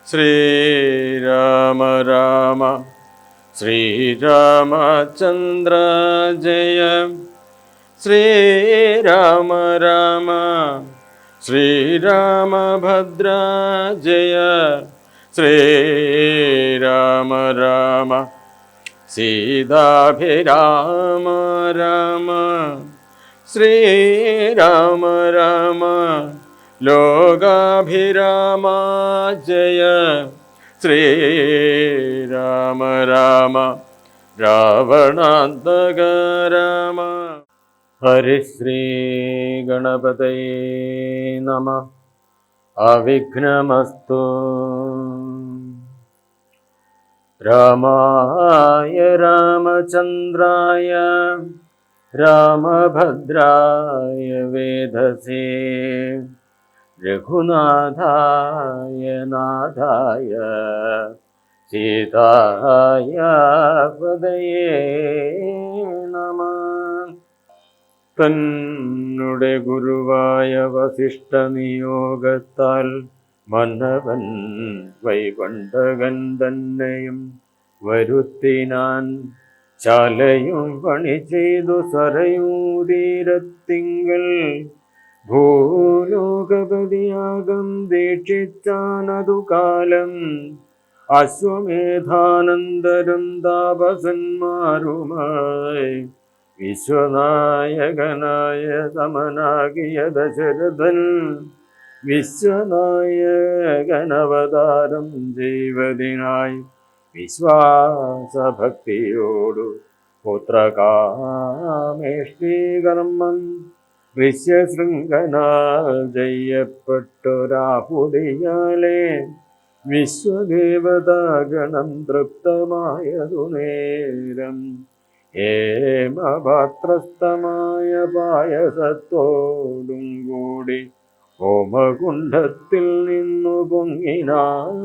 ശ്രീരാമ രാമ ശ്രീരാമചന്ദ്ര ജയ ശ്രീരാമ രാമ ശ്രീരാമഭദ്ര ജയ ശ്രീരാമ രാമ സീതാഭിരാമ രാമ ശ്രീരാമ രാമ ലോകാഭിരാമ ജയ ശ്രീരാമ രാമ രാവണാന്തക രാമ. ഹരിശ്രീ ഗണപതയേ നമഃ. അവിഘ്നമസ്തു. രാമായ രാമചന്ദ്രായ രാമഭദ്രായ വേധസേ രഘുനാഥായ നാഥായ സീതായ പദയേ നമഃ. തന്നുടെ ഗുരുവായ വസിഷ്ഠ നിയോഗത്താൽ മന്നവൻ വൈകുണ്ഠകൻ തന്നെയും വരുത്തിനാൻ. ശാലയും പണി ചെയ്തു സരയൂതീരത്തിങ്കൽ ഭൂലോകപതിയാകം ദീക്ഷിച്ചാനതു കാലം. അശ്വമേധാനന്തരം താപസന്മാരുമായി വിശ്വനായകനായ സമനാകിയ ദശരഥൻ വിശ്വനായകനവതാരം ചെയ്വതിനായി വിശ്വാസഭക്തിയോടു പുത്രകാമേഷ്ടികർമ്മം ഋഷ്യശൃംഖനാൽ ചെയ്യപ്പെട്ടൊരാഹുതിയാലേ വിശ്വദേവതാഗണം തൃപ്തമായതു നേരം ഹേമപാത്രസ്ഥമായ പായസത്തോടും കൂടി ഹോമകുണ്ഡത്തിൽ നിന്നു പൊങ്ങിനാൻ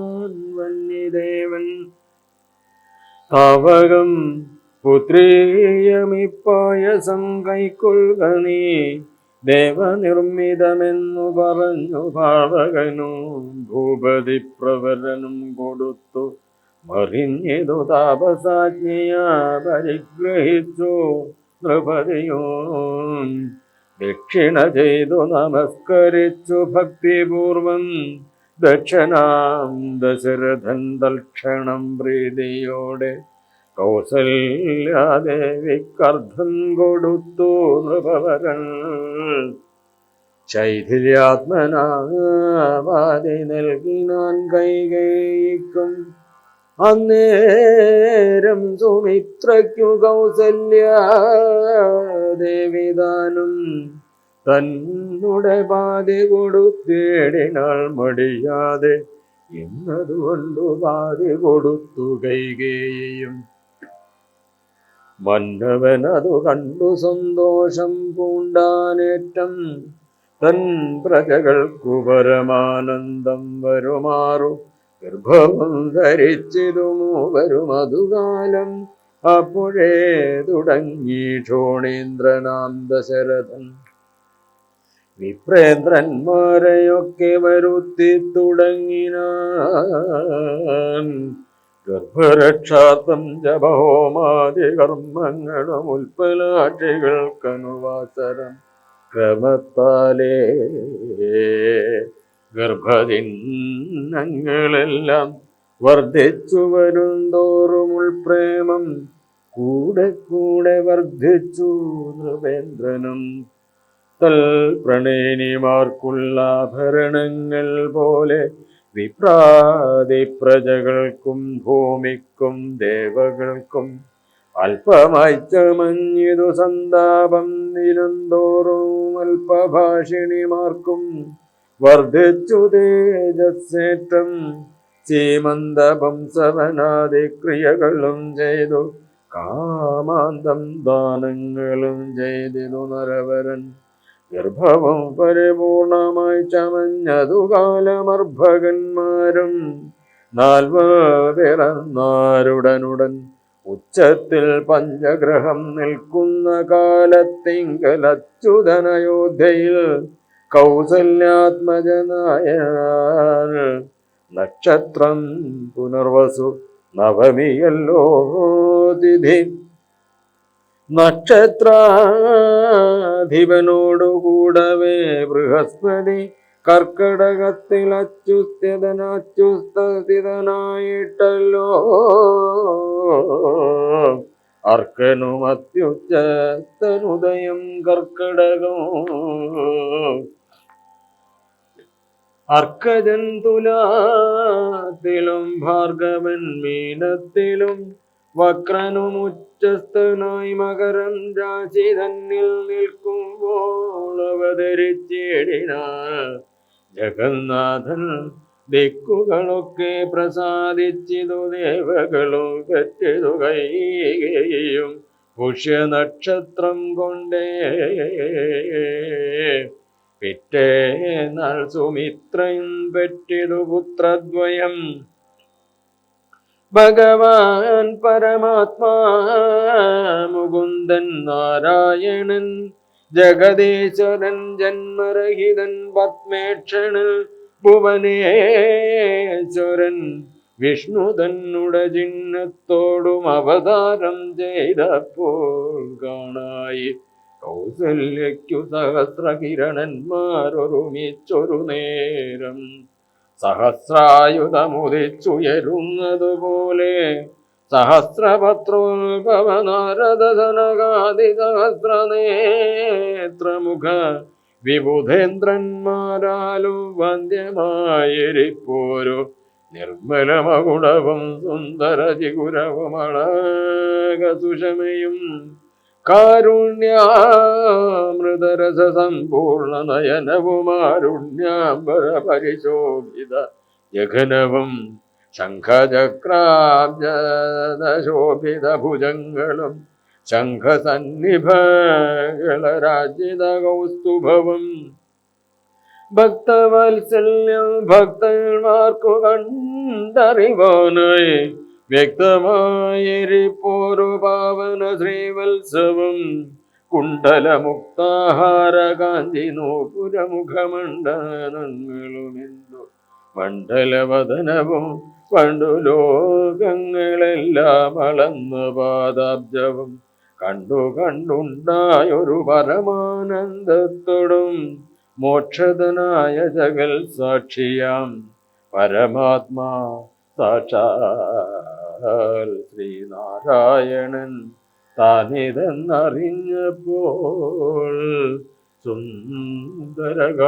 വന്യദേവൻ. താവകം പുത്രീയമിപ്പായസം കൈക്കൊള്ളുക നീ ദേവനിർമ്മിതമെന്നു പറഞ്ഞു ഭാവകനു. ഭൂപതി പ്രവരനും കൊടുത്തു മറിഞ്ഞിതു താപസാജ്ഞയാ പരിഗ്രഹിച്ചു നൃപതിയും. ദക്ഷിണ ചെയ്തു നമസ്കരിച്ചു ഭക്തിപൂർവം ദക്ഷനാം ദശരഥൻ തൽക്ഷണം പ്രീതിയോടെ കൗസല്യാദേവിക്കർദ്ധം കൊടുത്തു നൃപവരൻ. ശൈഥില്യാത്മനാവാദി നൽകിനാൻ കൈകേയിക്കും. അന്നേരം സുമിത്രയ്ക്കു കൗസല്യാദേവിദാനം തന്നുടെ പാതി കൊടുത്തേടിനാൾ മടിയാതെ. എന്നതുകൊണ്ടു പാതി കൊടുത്തു കൈകേയിയും. മന്നവനതു കണ്ടു സന്തോഷം പൂണ്ടാനേറ്റം. തൻ പ്രജകൾക്കു പരമാനന്ദം വരുമാറു ഗർഭവും ധരിച്ചിതു മൂവരും അതുകാലം. അപ്പോഴേ തുടങ്ങി ക്ഷോണീന്ദ്രനാം ദശരഥൻ വിപ്രേന്ദ്രന്മാരെയൊക്കെ വരുത്തി തുടങ്ങിനാൻ. ഗർഭരക്ഷാർത്ഥം ജപഹോമാദി കർമ്മങ്ങളും ഉൽപ്പലാക്ഷികൾക്കനുവാസരം ക്രമത്താലേ ഗർഭദിനങ്ങളെല്ലാം വർദ്ധിച്ചു വരുന്തോറും ഉൾപ്രേമം കൂടെ കൂടെ വർദ്ധിച്ചു നൃപേന്ദ്രനും. തൽപ്രണയിനിമാർക്കുള്ള ആഭരണങ്ങൾ പോലെ വിപ്രാതി പ്രജകൾക്കും ഭൂമിക്കും ദേവകൾക്കും അല്പമായി ചമഞ്ഞിതു സന്താപം നിരന്തോറും അല്പഭാഷിണിമാർക്കും വർദ്ധിച്ചു തേജസ്സേറ്റം. സീമന്തവംസവനാദി ക്രിയകളും ചെയ്തു കാമാന്തം ദാനങ്ങളും ചെയ്തിതു നരവരൻ. ഗർഭവും പരിപൂർണമായി ചമഞ്ഞതു കാലമർഭകന്മാരും. പിറന്നാരുടനുടൻ ഉച്ചത്തിൽ പഞ്ചഗ്രഹം നിൽക്കുന്ന കാലത്തിങ്കലച്യുതനയോധ്യയിൽ കൗസല്യാത്മജനായ നക്ഷത്രം പുനർവസു നവമിയല്ലോ തിഥി. നക്ഷത്രാധിപനോടുകൂടവേ ബൃഹസ്പതി കർക്കടകത്തിൽ അച്യുതനായിട്ടല്ലോ അർക്കനും അത്യുച്ചനുദയം കർക്കടകം. അർക്കജൻ തുലാത്തിലും ഭാർഗവൻ മീനത്തിലും വക്രനും ഉച്ചസ്ഥനായി മകരം രാശി തന്നിൽ നിൽക്കുമ്പോൾ അവതരിച്ചിടിന ജഗന്നാഥൻ. ദിക്കുകളൊക്കെ പ്രസാദിച്ചിതു ദേവകളും പെറ്റിതു കൈകയും പുഷ്യനക്ഷത്രം കൊണ്ടേ. പിറ്റേന്നാൾ സുമിത്രയും പെറ്റിതു പുത്രദ്വയം. ഭഗവാൻ പരമാത്മാ മുകുന്ദൻ നാരായണൻ ജഗദീശ്വരൻ ജന്മരഹിതൻ പത്മേക്ഷണൻ ഭുവനേശ്വരൻ വിഷ്ണു തന്നുടെ ചിഹ്നത്തോടും അവതാരം ചെയ്തപ്പോൾ കാണായി കൗസല്യയ്ക്കു സഹസ്രകിരണന്മാരൊരുമിച്ചൊരു നേരം. സഹസ്രായുധമുദിച്ചുയരുന്നതുപോലെ സഹസ്രപത്രോത്ഭവ നാരദ സനകാദി സഹസ്രനേത്രമുഖ വിബുധേന്ദ്രന്മാരാലും വന്ധ്യമായിരിപ്പോരു നിർമ്മലമകുടവും സുന്ദര ചിഗുരവുമളകസുഷമയും കാരുണ്യാമൃതരസ സമ്പൂർണ നയനവുമാരുണ്യാംബര പരിശോഭിത ജഘനവും ശംഖചക്രാബ്ജശോഭിത ഭുജങ്ങളും ശംഖസന്നിഭകളരാജിത കൗസ്തുഭവും ഭക്തവത്സല്യം ഭക്തന്മാർക്കു കണ്ടറിവാനായി വ്യക്തമായിരിപ്പോരു പാവന ശ്രീവത്സവം കുണ്ടലമുക്താഹാര കാഞ്ചി നൂപുരമുഖമണ്ഡലങ്ങളുമെന്നു മണ്ഡലവദനവും പണ്ടു ലോകങ്ങളെല്ലാം അളന്ന പാദാബ്ജവും കണ്ടുണ്ടായൊരു പരമാനന്ദത്തോടും മോക്ഷതനായ ജഗൽ സാക്ഷിയാം പരമാത്മാ സാക്ഷാൽ ശ്രീനാരായണൻ താനിതെന്നറിഞ്ഞപ്പോൾ സുന്ദരഗാത്രിയായ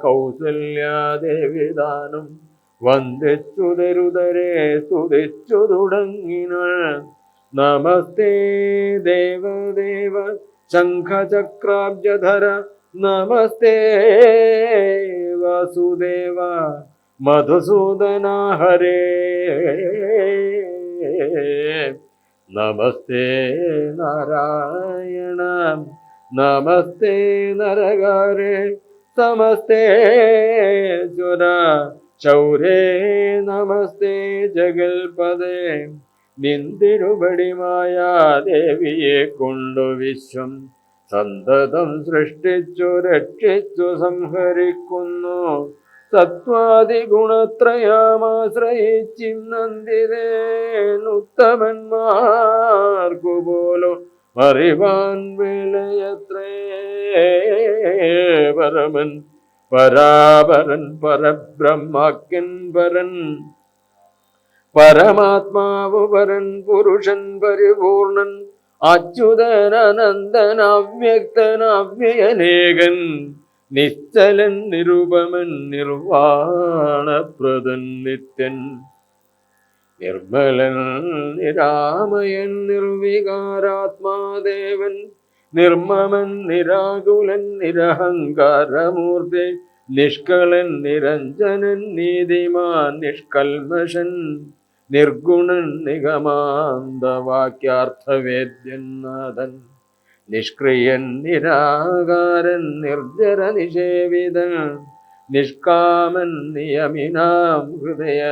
കൗസല്യാദേവിദാനം വന്ദിച്ചുതരുതരെ സ്തുതിച്ചു തുടങ്ങിനാൾ. നമസ്തേ ദേവദേവ ശംഖചക്രാബ്ജധര നമസ്തേ വാസുദേവ മധുസൂദന ഹരേ നമസ്തേ നാരായണ നമസ്തേ നരകാരേ സമസ്തേശ്വര ശൗരേ നമസ്തേ ജഗൽപദേ. നിന്തിരുപടിമായ ദേവിയെ കൊണ്ടു വിശ്വം സന്തതം സൃഷ്ടിച്ചു രക്ഷിച്ചു സംഹരിക്കുന്നു. സത്വാദിഗുണത്രയാമാശ്രയിച്ചിന്നന്തിരേനുത്തമന്മാർക്കു പോലും അറിവാൻ വിലയത്രേ. പരമൻ പരാപരൻ പരബ്രഹ്മാക്യൻ പരൻ പരമാത്മാവ് പരൻ പുരുഷൻ പരിപൂർണൻ അച്യുതനനന്ദൻ അവ്യക്തൻ അവ്യയനേകൻ നിശ്ചലൻ നിരുപമൻ നിർവാണപ്രദൻ നിത്യൻ നിർമ്മലൻ നിരാമയൻ നിർവികാരാത്മാദേവൻ നിർമ്മമൻ നിരാകുലൻ നിരഹങ്കാരമൂർത്തി നിഷ്കളൻ നിരഞ്ജനൻ നീതിമാൻ നിഷ്കൽമഷൻ നിർഗുണൻ നിഗമാന്തവാക്യാർത്ഥവേദ്യൻ നാഥൻ നിഷ്ക്രിയൻ നിരാകാരൻ നിർജര നിഷേവിതൻ നിഷ്കാമൻ നിയമിനാം ഹൃദയ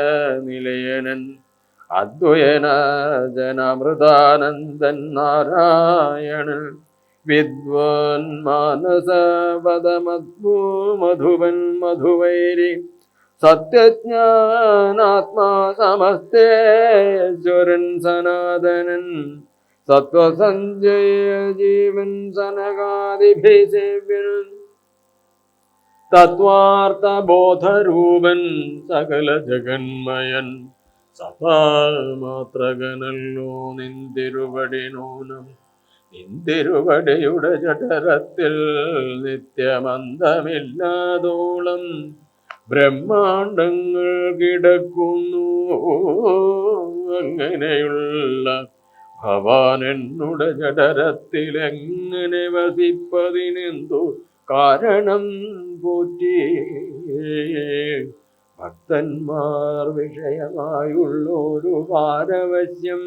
നിലയനൻ അദ്വയനാജനമൃതാനന്ദൻ നാരായണൻ വിദ്വാൻ മാനസപദമദ്ഭൂ മധുവൻ മധുവൈരി സത്യജ്ഞാനാത്മാ സമസ്തേശ്വരൻ സനാതനൻ സത്വസഞ്ജയ ജീവൻ സനകാദിഭിസേവ്യൻ തത്വാർത്ഥബോധരൂപൻ സകല ജഗന്മയൻ സതാമാത്രകനല്ലോ നിന്തിരുവടിനൂനം നിന്തിരുവടിയുടെ ജഠരത്തിൽ നിത്യമന്തമില്ലാതോളം ബ്രഹ്മാണ്ടങ്ങൾ കിടക്കുന്നു. അങ്ങനെയുള്ള ഭവാൻ എന്നുടെ ജഠരത്തിൽ എങ്ങനെ വസിപ്പതിനെന്തു കാരണം പോറ്റി? ഭക്തന്മാർ വിഷയമായുള്ളൊരു പാരവശ്യം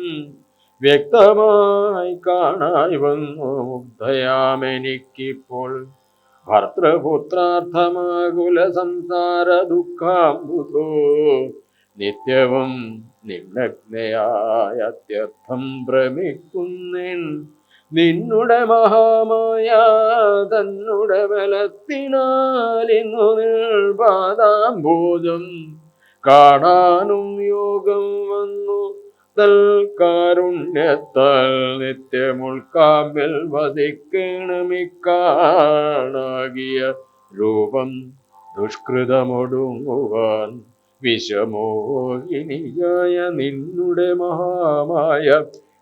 വ്യക്തമായി കാണായി വന്നു. മുഗ്ധയാമെനിക്കിപ്പോൾ ഭർത്തൃപുത്രാർത്ഥമാകുല സംസാര ദുഃഖാംബുധോ നിത്യവും നിമ്നഗ്നയായ അത്യർത്ഥം ഭ്രമിക്കുന്നേൻ. നിന്നുടെ മഹാമായ തന്നുടെ ബലത്തിനാലിന്നു പാദാംബോജം കാണാനും യോഗം വന്നു. തൽക്കാരുണ്യത്താൽ നിത്യമുൾക്കാമ്പിൽ വസിക്കണമിക്കാണാകിയ രൂപം ദുഷ്കൃതമൊടുങ്ങുവാൻ വിഷമോഹിനിയായ നിന്നുടെ മഹാമായ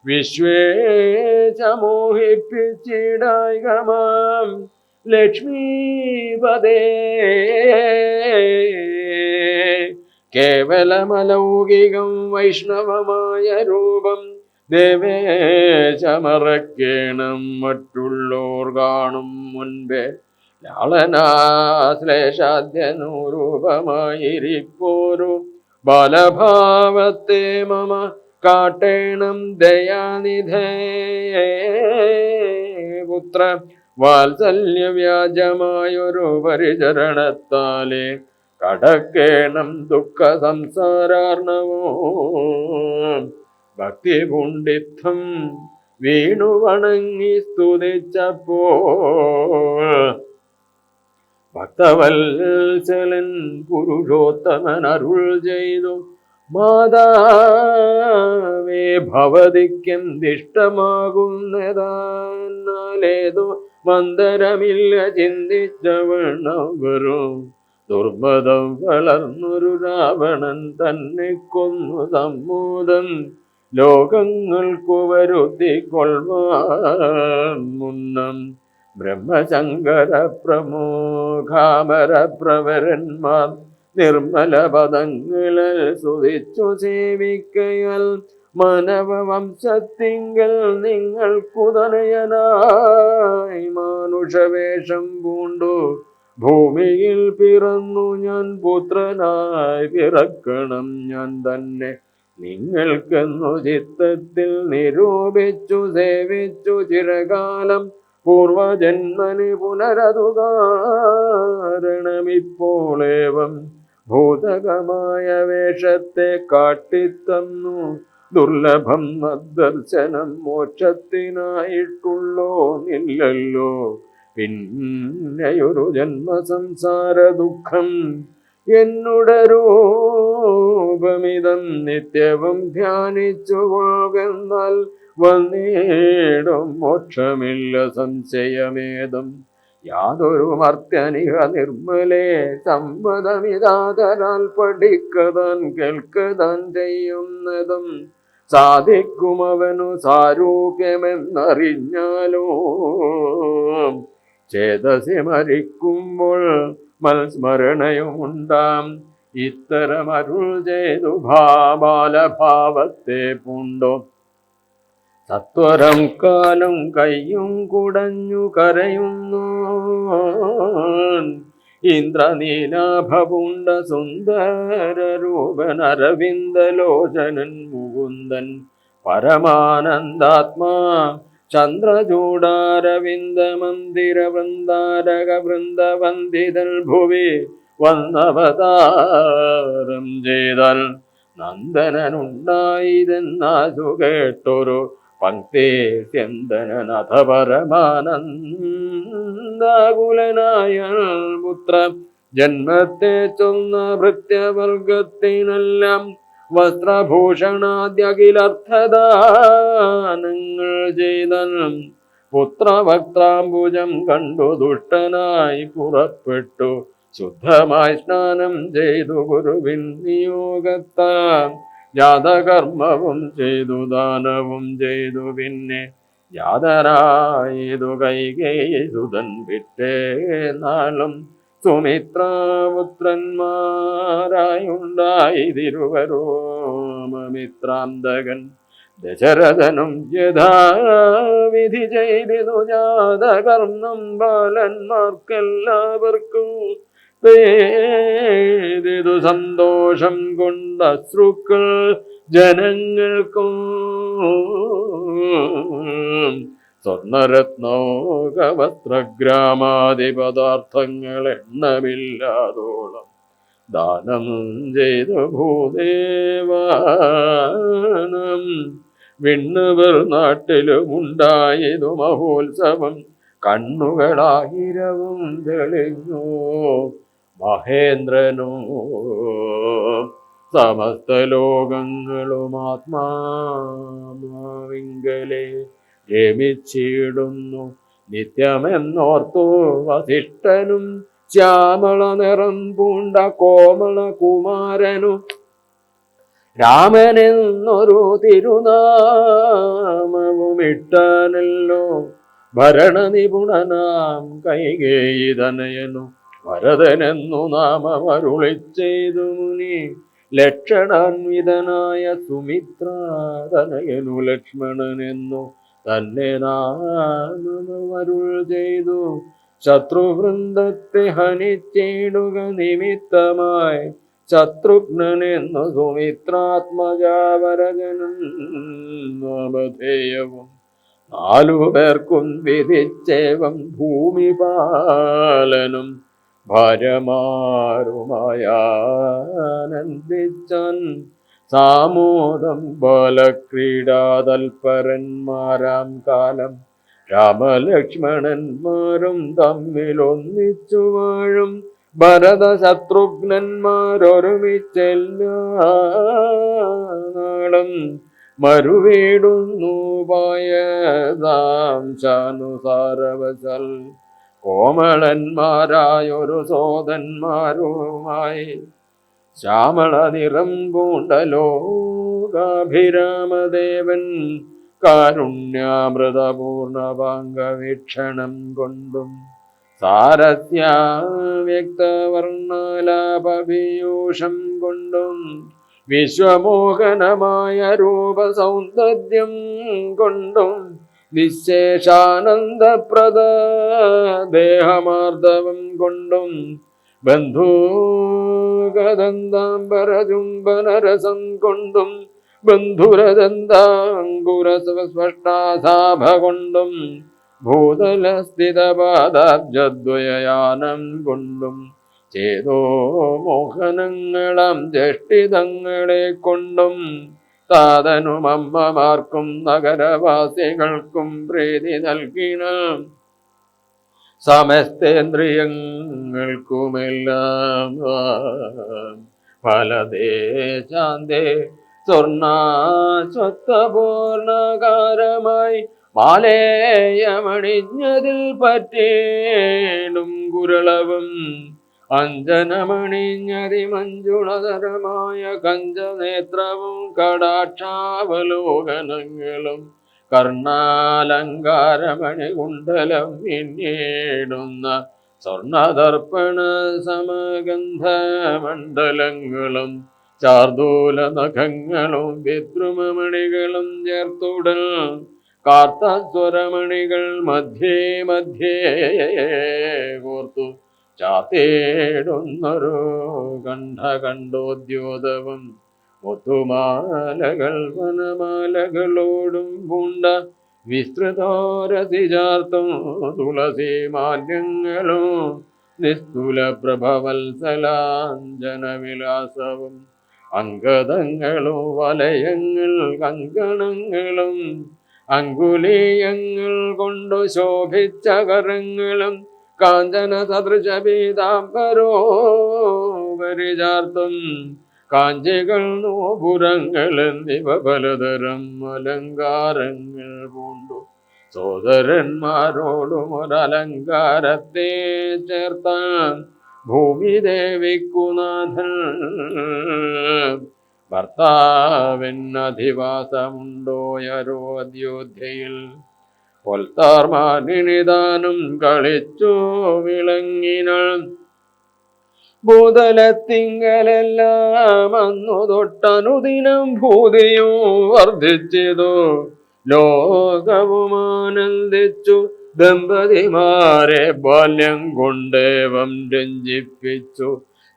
വിശ്വേശമോഹിപ്പിച്ചിടായികമാം ലക്ഷ്മീപദേ. കേവലമലൗകികം വൈഷ്ണവമായ രൂപം ദേവേശമറക്കേണം മറ്റുള്ളോർ കാണും മുൻപേ. ലാളനാശ്ലേഷാദ്യനൂരൂപമായിരിപ്പോരു ബാലഭാവത്തെ മമ കാട്ടേണം ദയാനിധേ. പുത്ര വാത്സല്യവ്യാജമായൊരു പരിചരണത്താലേ കടക്കേണം ദുഃഖ സംസാരാർണവോ. ഭക്തി പുണ്ഡിത്വം വീണു വണങ്ങി സ്തുതിച്ചപ്പോൾ ഭക്തവത്സലൻ പുരുഷോത്തമൻ അരുൾ ചെയ്തു. മാതാവേ ഭവതിക്കെന്തിഷ്ടമാകുന്നതാലേതു മന്ദരമില്ല ചിന്തിച്ചവണ്ണവരും. ദുർമതം വളർന്നൊരു രാവണൻ തന്നെ കൊന്നു സമ്മോദം ലോകങ്ങൾക്കു വരുത്തിക്കൊള്ളുവാൻ മുന്നം ബ്രഹ്മശങ്കര പ്രമോഘാമര പ്രവരന്മാർ നിർമ്മല പദങ്ങളെ സ്തുതിച്ചു സേവിക്കയാൽ മാനവവംശത്തിങ്കൽ നിങ്ങൾക്കുതനയനായി മാനുഷവേഷം പൂണ്ടു ഭൂമിയിൽ പിറന്നു ഞാൻ പുത്രനായി പിറക്കണം ഞാൻ തന്നെ. നിങ്ങൾക്കെന്നു ചിത്തത്തിൽ നിരൂപിച്ചു സേവിച്ചു ചിരകാലം പൂർവജന്മന് പുനരതു കാരണമിപ്പോളേവം ഭൂതകമായ വേഷത്തെ കാട്ടിത്തന്നു. ദുർലഭം മദ്ദർശനം മോക്ഷത്തിനായിട്ടുള്ളോ നില്ലല്ലോ. പിന്നെയൊരു ജന്മസംസാര ദുഃഖം എന്നുടെ രൂപമിതം നിത്യവും ധ്യാനിച്ചു കൊള്ളുകെന്നാൽ വന്നേടും മോക്ഷമില്ല സംശയമേതും. യാതൊരു മർത്യനിക നിർമ്മലേ സമ്മതമിതാതരാൽ പഠിക്കതാൻ കേൾക്കതാൻ ചെയ്യുന്നതും സാധിക്കുമവനു സാരൂപ്യമെന്നറിഞ്ഞാലോ. ചേതസി മരിക്കുമ്പോൾ മൽസ്മരണയുമുണ്ടാം. ഇത്തരം അരുൾ ചെയ്തു ബാലഭാവത്തെ പൂണ്ടോ. സത്വരം കാലും കയ്യും കുടഞ്ഞു കരയുന്നു. ഇന്ദ്രനീലാഭപുണ്ട സുന്ദര രൂപൻ അരവിന്ദലോചനൻ മുകുന്ദൻ പരമാനന്ദാത്മാ ചന്ദ്രചൂടാരവിന്ദ മന്ദിര വൃന്ദാരക വൃന്ദവന്ദിതൽ ഭുവി വന്നവതാരം ചെയ്താൽ നന്ദനുണ്ടായതെന്നാശു കേട്ടൊരു പങ്ക്തി സ്യന്തനഥ പരമാനന്ദകുലനായ പുത്ര ജന്മത്തെ ചൊന്ന ഭൃത്യവർഗത്തിനെല്ലാം വസ്ത്രഭൂഷണാദ്യഖിലർത്ഥദാനങ്ങൾ ചെയ്തൻ. പുത്രവക്താംബുജം കണ്ടു ദുഷ്ടനായി പുറപ്പെട്ടു. ശുദ്ധമായി സ്നാനം ചെയ്തു ഗുരുവിൻ നിയോഗത്താം. ജാതകർമ്മവും ചെയ്തു ദാനവും ചെയ്തു. പിന്നെ യാതനായതു കൈകേയിസുതൻ പിറ്റേ നാളും സുമിത്രാപുത്രന്മാരായുണ്ടായിരുവരോമമിത്രാന്തകൻ. ദശരഥനും യഥാവിധി ചെയ്തിതു ജാതകർമ്മം ബാലന്മാർക്കെല്ലാവർക്കും പേരിതു സന്തോഷം കൊണ്ട അശ്രുക്കൾ ജനങ്ങൾക്കും. സ്വർണരത്നോകവസ്ത്രഗ്രാമാദി പദാർത്ഥങ്ങൾ എണ്ണമില്ലാതോളം ദാനം ചെയ്തു ഭൂദേവാനം. വിണ്ണുവർ നാട്ടിലുമുണ്ടായതു മഹോത്സവം. കണ്ണുകളായിരവും തെളിഞ്ഞു മഹേന്ദ്രനോ. സമസ്ത ലോകങ്ങളും ആത്മാവിങ്കലെ രമിച്ചിടുന്നു നിത്യമെന്നോർത്തു വസിഷ്ഠനും. ശ്യാമള നിറം പൂണ്ട കോമള കുമാരനും രാമനെന്നൊരു തിരുനാമവുമിട്ടനല്ലോ. ഭരണനിപുണനാം കൈകേയിതനയനു ഭരതനെന്നു നാമമരുളി ചെയ്തു മുനി. ലക്ഷണാന്വിതനായ സുമിത്രാതനയനു ലക്ഷ്മണനെന്നു തന്നെ നാമമരുൾ ചെയ്തു. ശത്രുവൃന്ദത്തെ ഹനിച്ചിടുക നിമിത്തമായി ശത്രുഘ്നെന്നു സുമിത്രാത്മജാവരജനും നാമധേയവും. 4 പേർക്കും വിധിച്ചേവം ഭൂമിപാലനും ഭാര്യമാരുമായാനന്ദിച്ചാൻ. സാമോദം ബാലക്രീഡാതൽപരന്മാരാം കാലം രാമലക്ഷ്മണന്മാരും തമ്മിലൊന്നിച്ചു വാഴും. ഭരത ശത്രുഘ്നന്മാരൊരുമിച്ചെല്ലാളും മരുവീടുന്നു പായതാംശാനുസാരവശാൽ. കോമളന്മാരായൊരു സോദന്മാരുമായി ശ്യാമള നിറം പൂണ്ടലോകാഭിരാമദേവൻ. കാരുണ്യാമൃതപൂർണപാംഗവീക്ഷണം കൊണ്ടും സാരസ്യാവ്യക്തവർണ്ണാലാപപീയൂഷം കൊണ്ടും വിശ്വമോഹനമായ രൂപസൗന്ദര്യം കൊണ്ടും നിശേഷാനന്ദപ്രദ ദേഹമാർദ്ദവം കൊണ്ടും ബന്ധൂകദന്താംബരചുംബനരസം കൊണ്ടും ബന്ധുരദന്താങ്കുരസ്പഷ്ടാസാഭ കൊണ്ടും ഭൂതലസ്ഥിതപാദാബ്ജദ്വയയാനം കൊണ്ടും ചേതോ മോഹനങ്ങളാം ജഷ്ടിതങ്ങളെ കൊണ്ടും താതനും അമ്മമാർക്കും നഗരവാസികൾക്കും പ്രീതി നൽകിന സമസ്തേന്ദ്രിയങ്ങൾക്കുമെല്ലാം ഫലദേശാന്തേ സ്വർണാശ്വത്ഥപൂർണകാരമായി മാലേയമണിഞ്ഞതിൽ പറ്റേടും കുരളവും അഞ്ജനമണിഞ്ഞതിമഞ്ജുളതരമായ കഞ്ചനേത്രവും കടാക്ഷാവലോകനങ്ങളും കർണാലങ്കാരമണികുണ്ടലം പിന്നീടുന്ന സ്വർണദർപ്പണ സമഗന്ധമണ്ഡലങ്ങളും ചാർദൂല നഖങ്ങളും വിദ്രുമമണികളും ചേർത്തുടൽ കാർത്തസ്വരമണികൾ മധ്യേ മധ്യേ കോർത്തു ചാത്തേടുന്നൊരു കണ്ഠകണ്ഠോദ്യോതവും മുത്തുമാലകൾ വനമാലകളോടും പൂണ്ട വിസ്തൃതോരസി ചാർത്തും തുളസി മാല്യങ്ങളും നിസ്തുല പ്രഭവത്സലാഞ്ജനവിലാസവും അങ്കദങ്ങളും വലയങ്ങൾ കങ്കണങ്ങളും അങ്കുലീയങ്ങൾ കൊണ്ടു ശോഭിച്ച കരങ്ങളും കാഞ്ചന സദൃശ പീതാംബരോപരിചാർത്തും കാഞ്ചികൾ നോപുരങ്ങൾ എന്നിവ പലതരം അലങ്കാരങ്ങൾ പൂണ്ടു സോദരന്മാരോടും ഒരലങ്കാരത്തെ ചേർത്താൻ ഭൂമിദേവിക്കുനാഥൻ ഭർത്താവിനധിവാസമുണ്ടോയരോ അയോധ്യയിൽ പൊൽത്താർമാനിനിദാനം കളിച്ചു വിളങ്ങിനാൾ ഭൂതലത്തിങ്കലെല്ലാം അന്നു തൊട്ടനുദിനം ഭൂതിയും വർദ്ധിച്ചതു ലോകവും ആനന്ദിച്ചു ദമ്പതിമാരെ ബാല്യം കൊണ്ടേവം രഞ്ജിപ്പിച്ചു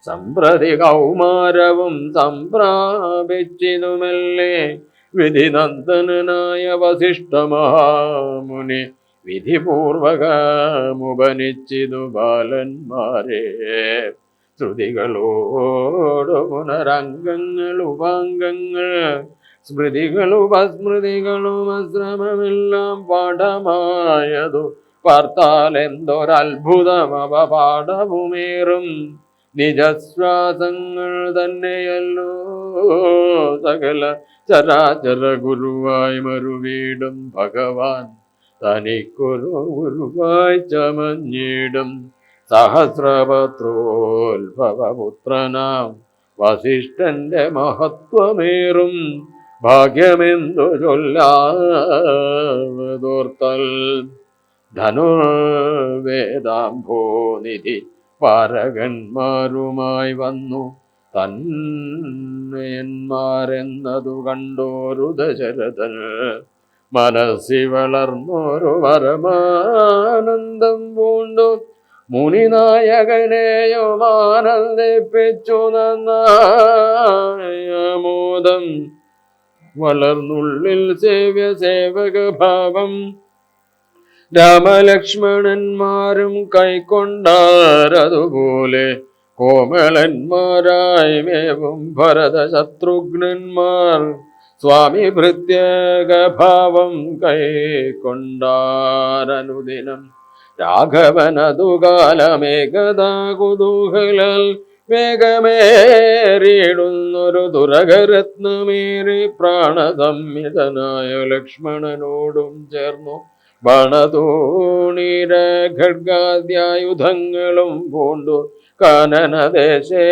സമ്പ്രതി കൗമാരവും സംപ്രാപിച്ചിതുമല്ലേ വിധിനന്ദനായ വസിഷ്ഠമഹാമുനി വിധിപൂർവകമുപനിച്ചിതു ബാലന്മാരെ ശ്രുതികളോടു പുനരംഗങ്ങൾ ഉപാംഗങ്ങൾ സ്മൃതികളും അസ്മൃതികളും അശ്രമമെല്ലാം പാഠമായതു പാർത്താൽ എന്തൊരത്ഭുതം അവ പാഠവുമേറും നിജശ്വാസങ്ങൾ തന്നെയല്ലോ സകല ചരാചര ഗുരുവായി മറുവീടും ഭഗവാൻ തനിക്കൊരു ഗുരുവായി ചമഞ്ഞിടും സഹസ്രപത്രോത്ഭവപുത്രനാം വസിഷ്ഠന്റെ മഹത്വമേറും ഭാഗ്യമെന്തു ചൊല്ലാവതോർത്തൽ ധനുർവേദാംഭോനിധി പാരകന്മാരുമായി വന്നു തന്മയന്മാരെന്നതു കണ്ടോരു ദശരഥൻ മനസ്സി വളർന്നോരു പരമാനന്ദം പൂണ്ടു മുനിനായകനെയും ആനന്ദിപ്പിച്ചു നന്നായ മോദം വളർന്നുള്ളിൽ സേവകഭാവം രാമലക്ഷ്മണന്മാരും കൈക്കൊണ്ടാരതുപോലെ കോമളന്മാരായി മേവും ഭരത ശത്രുഘ്നന്മാർ സ്വാമി പ്രത്യേകഭാവം കൈക്കൊണ്ടാരനുദിനം രാഘവനതു കാലമേകഥാ കുതൂഹലാൽ വേഗമേറിയിടുന്നൊരു തുരകരത്നമേറി പ്രാണസംഹിതനായ ലക്ഷ്മണനോടും ചേർന്നു ബാണതൂണീര ഖഡ്ഗാദ്യായുധങ്ങളും പൂണ്ടു കാനനദേശേ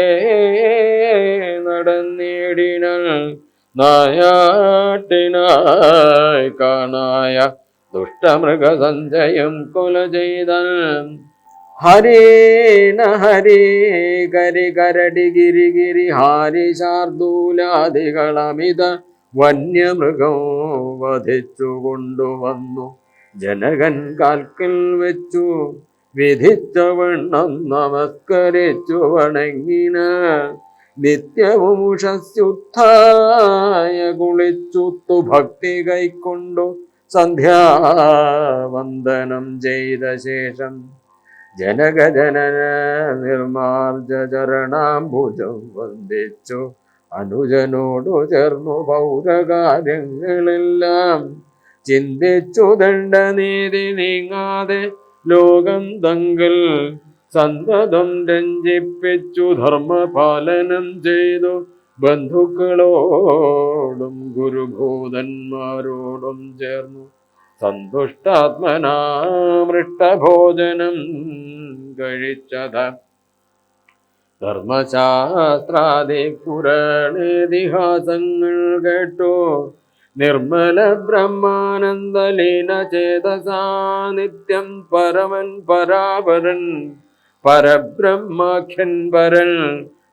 നടന്നിടിനാൽ നായാട്ടിനായി കാണായ ദുഷ്ടമൃഗസഞ്ചയം കൊല ചെയ്ത ഹരേണ ഹരേ കരി കരടി ഗിരി ഗിരി ഹാരി ശാർദൂലാദികളമിത വന്യമൃഗം വധിച്ചു കൊണ്ടുവന്നു ജനകൻ കാൽക്കൽ വെച്ചു വിധിച്ചവണ്ണം നമസ്കരിച്ചു വണങ്ങിന നിത്യവും ഉഷസ്യുത്ഥായ കുളിച്ചുത്തു ഭക്തി കൈക്കൊണ്ടു സന്ധ്യാവന്ദനം ചെയ്ത ശേഷം ജനകജനന നിർമാർജ ചരണാംബുജം വന്ദിച്ചു അനുജനോടു ചേർന്നു പൗരകാര്യങ്ങളെല്ലാം ചിന്തിച്ചു ദണ്ഡനീതി നീങ്ങാതെ ലോകം തങ്ങൾ സന്തതം രഞ്ജിപ്പിച്ചു ധർമ്മപാലനം ചെയ്തു ബന്ധുക്കളോടും ഗുരുഭൂതന്മാരോടും ചേർന്നു സന്തുഷ്ടാത്മനാമൃഷ്ടഭോജനം കഴിച്ചത ധർമ്മശാസ്ത്രാദി പുരാണേതിഹാസങ്ങൾ കേട്ടു നിർമ്മല ബ്രഹ്മാനന്ദലീന ചേതസാ നിത്യം പരമൻ പരാപരൻ പരബ്രഹ്മാഖ്യൻ പരൻ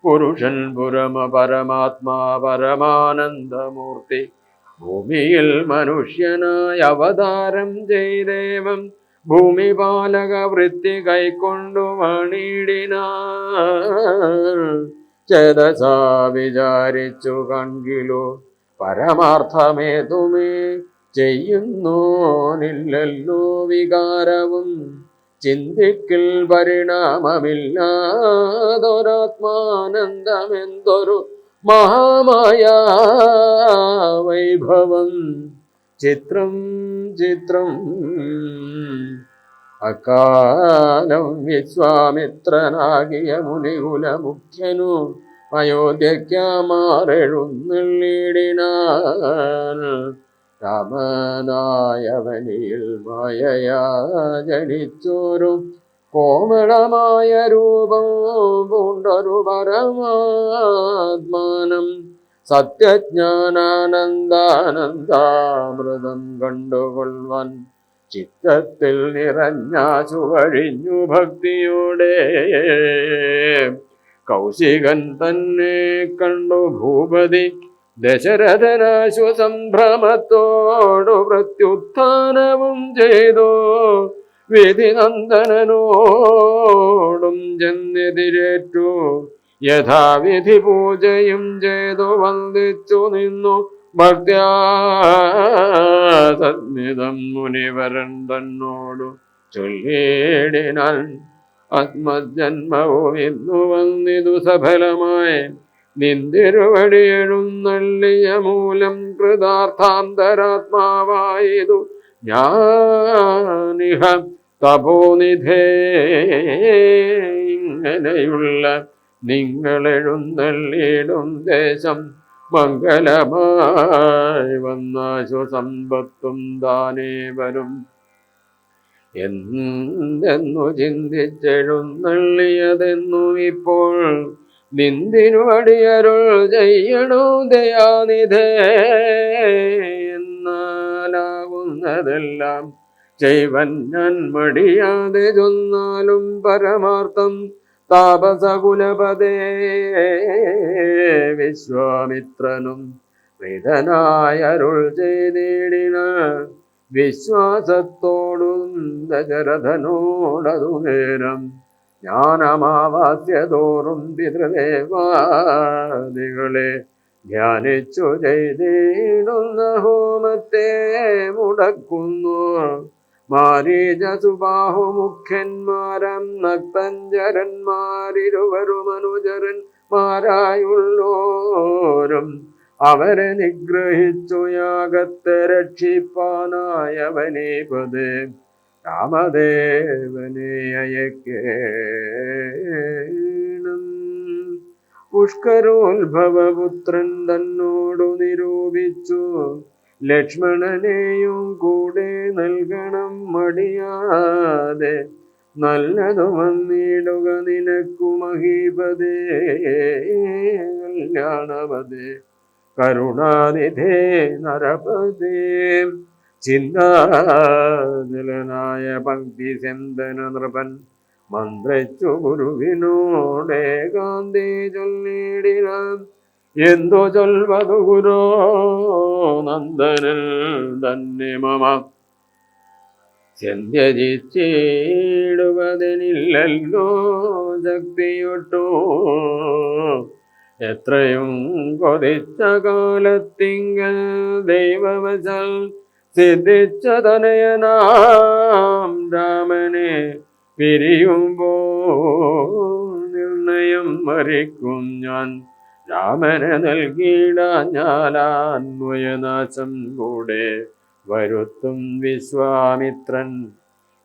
പുരുഷൻ പുരമ പരമാത്മാ പരമാനന്ദമൂർത്തി ഭൂമിയിൽ മനുഷ്യനായി അവതാരം ചെയ്തേവം ഭൂമിപാലക വൃത്തി കൈക്കൊണ്ടു മണിടിന ചേതസാ വിചാരിച്ചു കൺകിലോ പരമാർത്ഥമേതുമേ ചെയ്യുന്നോനില്ലല്ലോ വികാരവും ചിന്തിക്കിൽ പരിണാമമില്ലാതൊരാത്മാനന്ദമെന്തൊരു മഹാമായ വൈഭവം ചിത്രം ചിത്രം അക്കാലം വിശ്വാമിത്രനാകിയ മുനികുലമുഖ്യനു അയോധ്യയ്ക്കാമാറെഴുന്നള്ളിടിനാൻ. രാമനായവനിയിൽ മായയാ ജനിച്ചോരു കോമളമായ രൂപം പൂണ്ടൊരു പരമാത്മാനം. സത്യജ്ഞാനാനന്ദാനന്ദാമൃതം കണ്ടുകൊള്ളുവാൻ ചിത്തത്തിൽ നിറഞ്ഞാശു കഴിഞ്ഞു ഭക്തിയോടെ. കൗശികൻ തന്നെ കണ്ടു ഭൂപതി ദശരഥനാശു സംഭ്രമത്തോടു പ്രത്യുത്ഥാനവും ചെയ്തു. വിധിനന്ദനോടും ചെന്നെതിരേറ്റു യഥാവിധി പൂജയും ചെയ്തു വന്ദിച്ചു നിന്നു ഭക്ത്യാ. സന്മിതം മുനിവരൻ തന്നോടു ചൊല്ലിടിനാൻ. ആത്മജന്മവും ഇന്നു വന്നിതു സഫലമായി നിന്തിരുവടിയെഴുന്നള്ളിയ മൂലം കൃതാർത്ഥാന്തരാത്മാവായതു ഞാനിഹ തപോനിധേ. ഇങ്ങനെയുള്ള നിങ്ങളെഴുന്നള്ളിയിടും ദേശം മംഗലമായി വന്നാശു സമ്പത്തും താനേ വരും എന്തെന്നു ചിന്തിച്ചെഴുന്നള്ളിയതെന്നും ഇപ്പോൾ നിന്തിരുവടിയരുൾ ചെയ്യണോ ദയാനിധേ. എന്നാലാകുന്നതെല്ലാം ചെയ്വൻ ഞാൻ മടിയാതെ ചൊന്നാലും പരമാർത്ഥം താപസകുലപദേ. വിശ്വാമിത്രനും പ്രീതനായരുൾ ചെയ്തിടിന വിശ്വാസത്തോടും ദശരഥനോടതു നേരം. ജ്ഞാനമാവാസ്യതോറും പിതൃദേവാദികളെ ധ്യാനിച്ചു ചെയ്തിടുന്ന ഹോമത്തെ മുടക്കുന്നു. മാരീച സുബാഹുമുഖ്യന്മാരം നക്തഞ്ചരന്മാരിരുവരും അനുചരന്മാരായുള്ളോരും അവരെ നിഗ്രഹിച്ചു യാഗത്തെ രക്ഷിപ്പാനായവനീപദേ രാമദേവനെ അയക്കേണം. പുഷ്കരോത്ഭവപുത്രൻ തന്നോടു നിരൂപിച്ചു ലക്ഷ്മണനെയും കൂടെ നൽകണം മടിയാതെ. നല്ലതു വന്നിടുക നിനക്കു മഹീപദേ കല്യാണപദേ കരുണാനിധേ നരപദേ. ചിന്താജലനായ പങ്ക്തി സെന്തന നൃപൻ മന്ത്രിച്ചു ഗുരുവിനോടേകാന്തേ ചൊല്ലിടിനാൻ. എന്തോ ചൊൽവതു ഗുരോ നന്ദനൻ തന്നെ മമ ചെന്ത്യജിച്ചിടുവതിനില്ലല്ലോ ശക്തിയൊട്ടു. എത്രയും കൊതിച്ച കാലത്തിങ്കൽ ദൈവവശാൽ സിദ്ധിച്ച തനയനാം രാമനെ പിരിയുമ്പോ നിർണയം മരിക്കും ഞാൻ. രാമനെ നൽകിയിടാഞ്ഞാലാന്വയനാശം കൂടെ വരുത്തും വിശ്വാമിത്രൻ.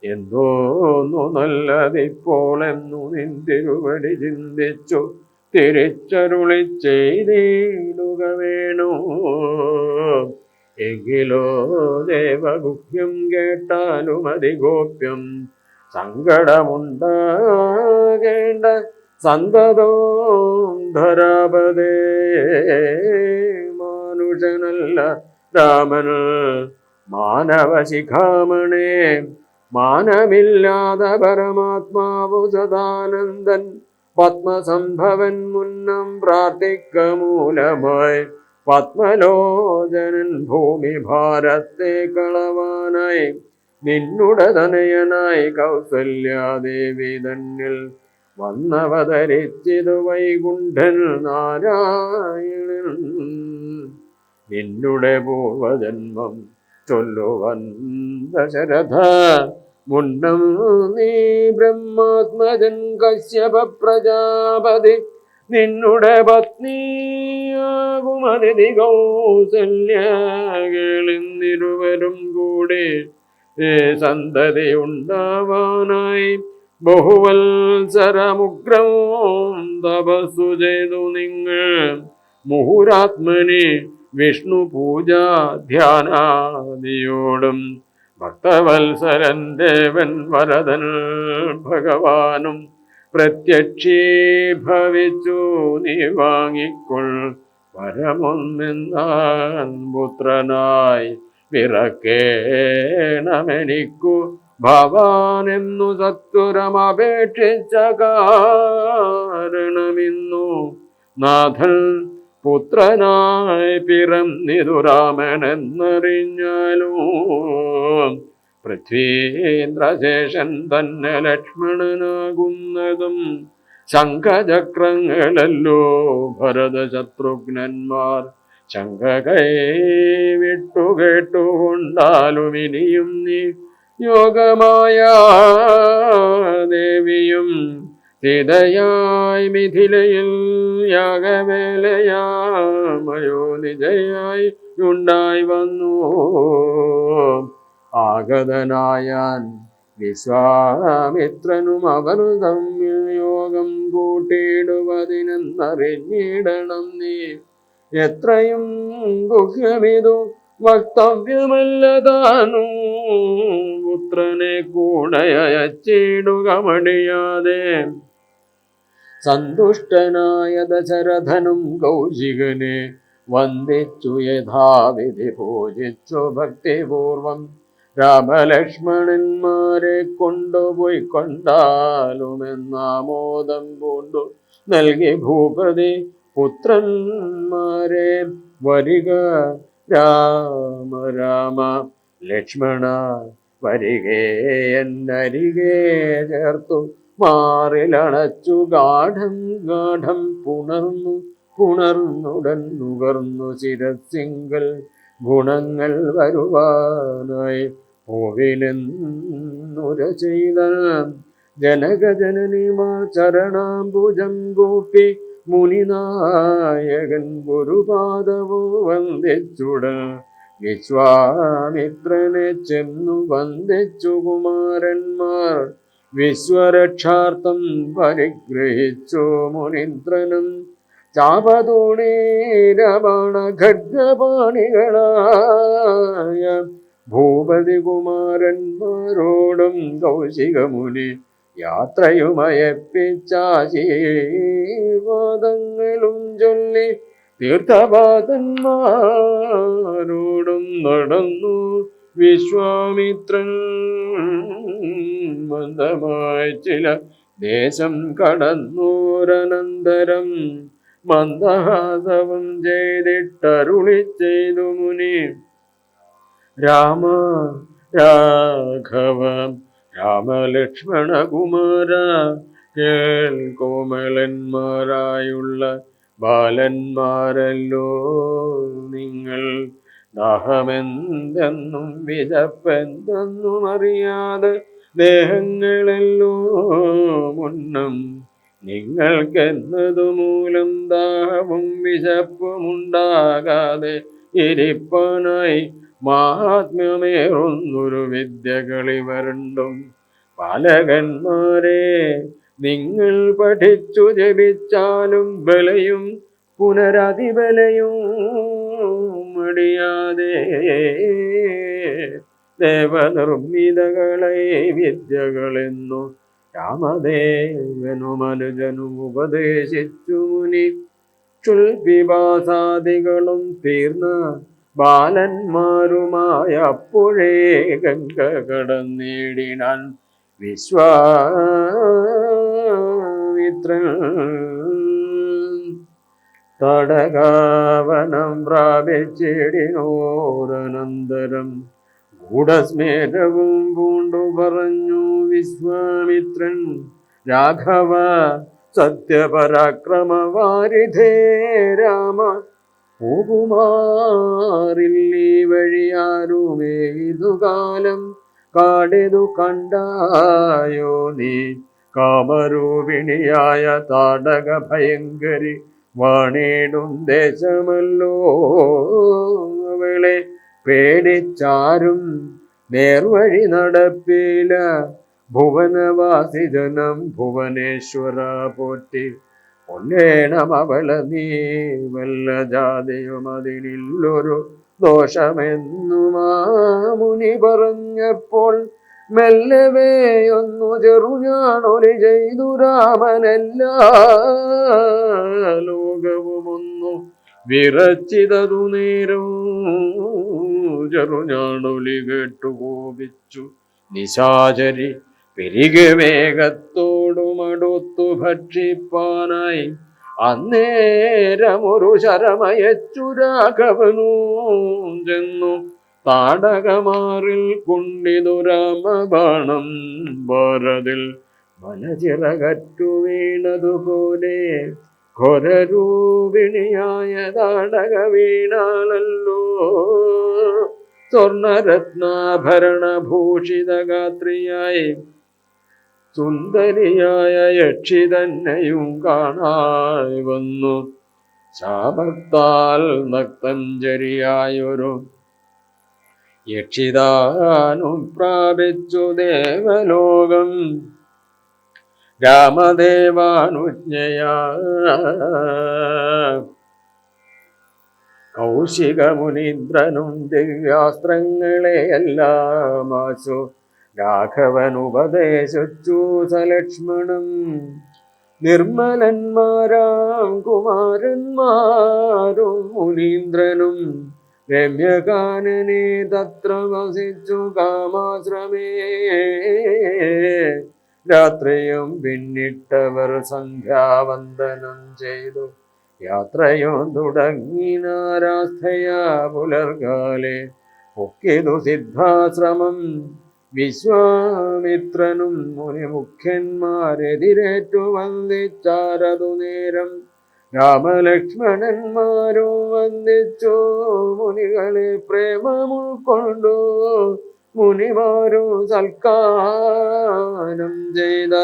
എന്തോന്നു നല്ലതിപ്പോൾ എന്നു നിന്തിരുവടി ചിന്തിച്ചു തിരിച്ചരുളി ചെയ്തിടുക വേണു. എങ്കിലോ ദേവഗുഹ്യം കേട്ടാലും അതിഗോപ്യം സങ്കടമുണ്ടാകേണ്ട സന്തതോ ധരാപദേ. മാനുഷനല്ല രാമൻ മാനവശിഖാമണേ. മാനമില്ലാത പരമാത്മാവു സദാനന്ദൻ പത്മസംഭവൻ മുന്നം പ്രാർത്ഥിക്ക മൂലമായി. പത്മലോചനൻ ഭൂമി ഭാരത്തെ കളവാനായി നിന്നുടെ തനയനായി കൗസല്യാദേവി തന്നിൽ വന്നവതരിച്ചിതു വൈകുണ്ഠൻ നാരായണൻ. നിന്നുടെ പൂർവജന്മം ചൊല്ലുവൻ ദശരഥ മുന്നം നീ ബ്രഹ്മാത്മജൻ കശ്യപ പ്രജാപതി. നിന്നുടെ പത്നിയാകുമതിഥി കൗസല്യകളിന്നിരുവരും കൂടെ സന്തതി ഉണ്ടാവാനായി ബഹുവത്സരമുഗ്രം തപസ്സു ചെയ്തു നിങ്ങൾ മുഹുരാത്മനി വിഷ്ണു പൂജാ ധ്യാനാദിയോടും ഭക്തവത്സരൻ ദേവൻ വരദൻ ഭഗവാനും പ്രത്യക്ഷീഭവിച്ചു നീ വാങ്ങിക്കൊൾ വരമൊന്നെന്നാൻ പുത്രനായി പിറക്കേണമെനിക്കു ഭവാനെന്നു സത്വരമപേക്ഷിച്ച കാരണമിന്നു നാഥൻ പുത്രനായി പിറന്നിതു രാമനെന്നറിഞ്ഞാലോ പൃഥ്വീന്ദ്രശേഷൻ തന്നെ ലക്ഷ്മണനാകുന്നതും ശംഖചക്രങ്ങളല്ലോ ഭരതശത്രുഘ്നന്മാർ ശങ്ക കൈവിട്ടു കേട്ടുകൊണ്ടാലും ഇനിയും നീ യോഗമായ ദേവിയും സീതയായി മിഥിലയിൽ യാഗവേലയാമയോ നിജയായി ഉണ്ടായി വന്നു ആഗതനായാൻ വിശ്വാമിത്രനും അവർ തമ്മിൽ യോഗം കൂട്ടിയിടുവതിനെന്നറിഞ്ഞിടണം നീ എത്രയും ഗുഹ്യമിതു വക്തവ്യമല്ലതാനും പുത്രനെ കൂടെ അയച്ചിടുക മടിയാതെ സന്തുഷ്ടനായ ദശരഥനും കൗശികനെ വന്ദിച്ചു യഥാവിധി പൂജിച്ചു ഭക്തിപൂർവം രാമലക്ഷ്മണന്മാരെ കൊണ്ടുപോയി കൊണ്ടാലുമെന്നാമോദം പൂണ്ടു നൽകി ഭൂപതി പുത്രന്മാരെ വരിക രാമ രാമ ലക്ഷ്മണ വരികേ എന്നരികെ ചേർത്തു മാറിലണച്ചു ഗാഠം ഗാഠം പുണർന്നുടൻ നുകർന്നു ശിരസിങ്കൽ ഗുണങ്ങൾ വരുവാനായി പൂവിലെന്നുര ചെയ്ത ജനകജനനിമാർ ചരണാംബുജം കൂപ്പി മുനിനായകൻ ഗുരുപാദവോ വന്ദിച്ചുട വിശ്വാമിത്രനെ ചെന്നു വന്ദിച്ചു കുമാരന്മാർ വിശ്വരക്ഷാർത്ഥം പരിഗ്രഹിച്ചു മുനീന്ദ്രനും ചാപതൂണീരമണ ഖഡ്ഗപാണികളായ ഭൂപതി കുമാരന്മാരോടും കൗശികമുനി യാത്രയുമയപ്പിച്ചാശീർവാദങ്ങളും ചൊല്ലി തീർത്ഥപാദന്മാരോടും നടന്നു വിശ്വാമിത്രൻ മന്ദമായി ചില ദേശം കടന്നൂരനന്തരം മന്ദഹാസവും ചെയ്തിട്ടരുളി ചെയ്തു മുനി രാമ രാഘവ രാമലക്ഷ്മണ കുമാര കോമലന്മാരായുള്ള ബാലന്മാരല്ലോ നിങ്ങൾ ദാഹമെന്തെന്നും വിശപ്പെന്തെന്നും അറിയാതെ ദേഹങ്ങളല്ലോ മുന്നം നിങ്ങൾക്കെന്നതു മൂലം ദാഹവും വിശപ്പുമുണ്ടാകാതെ ഇരിപ്പാനായി മഹാത്മ്യമേറുന്നൊരു വിദ്യകളിവരണ്ടും ബാലകന്മാരെ നിങ്ങൾ പഠിച്ചു ജപിച്ചാലും ബലയും പുനരതിബലയും മടിയാതെ ദേവനിർമ്മിതകളെ വിദ്യകളെന്നു രാമദേവനും അനുജനും ഉപദേശിച്ചു മുനി ക്ഷുൽപിപാസാദികളും തീർന്ന ബാലന്മാരുമായ അപ്പോഴേ ഗംഗ കടന്നിടിനാൻ വിശ്വാമിത്രൻ തടകാവനം പ്രാപിച്ചിടിനോരനന്തരം ഗൂഢസ്മേരവും പൂണ്ടു പറഞ്ഞു വിശ്വാമിത്രൻ രാഘവ സത്യപരാക്രമവാരിധേ രാമ പോകുമാറില്ലീ വഴിയാരുമേ ഇതുകാലം കാടിതു കണ്ടായോ നീ കാമരൂപിണിയായ താടക ഭയങ്കരി വാണിടും ദേശമല്ലോ അവളെ പേടിച്ചാരും നേർവഴി നടപ്പില ഭുവനവാസിജനം ഭുവനേശ്വര പോറ്റി പൊന്നേണം അവള നീ വല്ല ജാതിയും അതിനില്ലൊരു ദോഷമെന്നു മാമുനി പറഞ്ഞപ്പോൾ മെല്ലവെയൊന്നു ചെറുഞാണൊലി ചെയ്തു രാമനെല്ലാ ലോകവുമൊന്നു വിറച്ചിതതു നേരം ചെറുഞാണൊലി കേട്ടു കോപിച്ചു നിശാചരി പെരികെ വേഗത്തോടുമടുത്തു ഭക്ഷിപ്പാനായി അന്നേരമൊരു ശരമയച്ചു രാഘവനു ചെന്നു താടകമാറിൽ കൊണ്ടിതു രാമബാണം ഭാരതിൽ മനചിറകറ്റു വീണതുപോലെ ഘോരരൂപിണിയായ താടക വീണാളല്ലോ സ്വർണരത്നാഭരണഭൂഷിതഗാത്രിയായി സുന്ദരിയായ യക്ഷി തന്നെയും കാണായി വന്നു ശാപത്താൽ നക്തഞ്ചരിയായൊരു യക്ഷിതാനും പ്രാപിച്ചു ദേവലോകം രാമദേവാനുജ്ഞയാ കൗശികമുനീന്ദ്രനും ദിവ്യാസ്ത്രങ്ങളെയെല്ലാം ആശു രാഘവനുപദേശിച്ചു സലക്ഷ്മണം നിർമ്മലന്മാരാം കുമാരന്മാരും മുനീന്ദ്രനും രമ്യകാനനെ തത്ര വസിച്ചു കാമാശ്രമേ രാത്രിയും പിന്നിട്ടവർ സന്ധ്യാവന്ദനം ചെയ്തു യാത്രയും തുടങ്ങിനാരാസ്ഥയാ പുലർകാലെ പൊക്കിതു സിദ്ധാശ്രമം വിശ്വാമിത്രനും മുനിമുഖ്യന്മാരെതിരേറ്റു വന്ദിച്ചാരതു നേരം രാമലക്ഷ്മണന്മാരും വന്ദിച്ചു മുനികളെ പ്രേമമുൾക്കൊണ്ടു മുനിമാരും സൽക്കാരം ചെയ്ത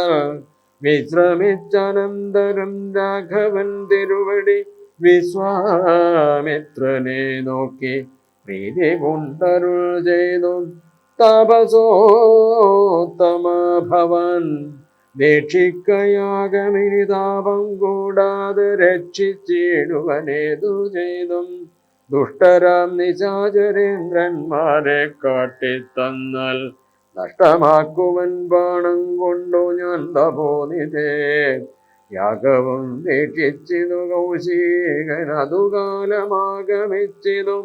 വിശ്രമിച്ചനന്തരം രാഘവൻ തിരുവടി വിശ്വാമിത്രനെ നോക്കി പ്രീതി കൊണ്ടരുൾ ചെയ്തു താപസോത്തമ ഭവൻ ദീക്ഷിക്കയാകമിനി താപം കൂടാതെ രക്ഷിച്ചിടുവനേതു ചെയ്തും ദുഷ്ടരാം നിശാചരേന്ദ്രന്മാരെ കാട്ടിത്തന്നാൽ നഷ്ടമാക്കുവൻ ബാണം കൊണ്ടു ഞാൻ തപോനിധേ യാഗവും ദീക്ഷിച്ചിതു കൗശികൻ അതുകാലമാഗമിച്ചിതു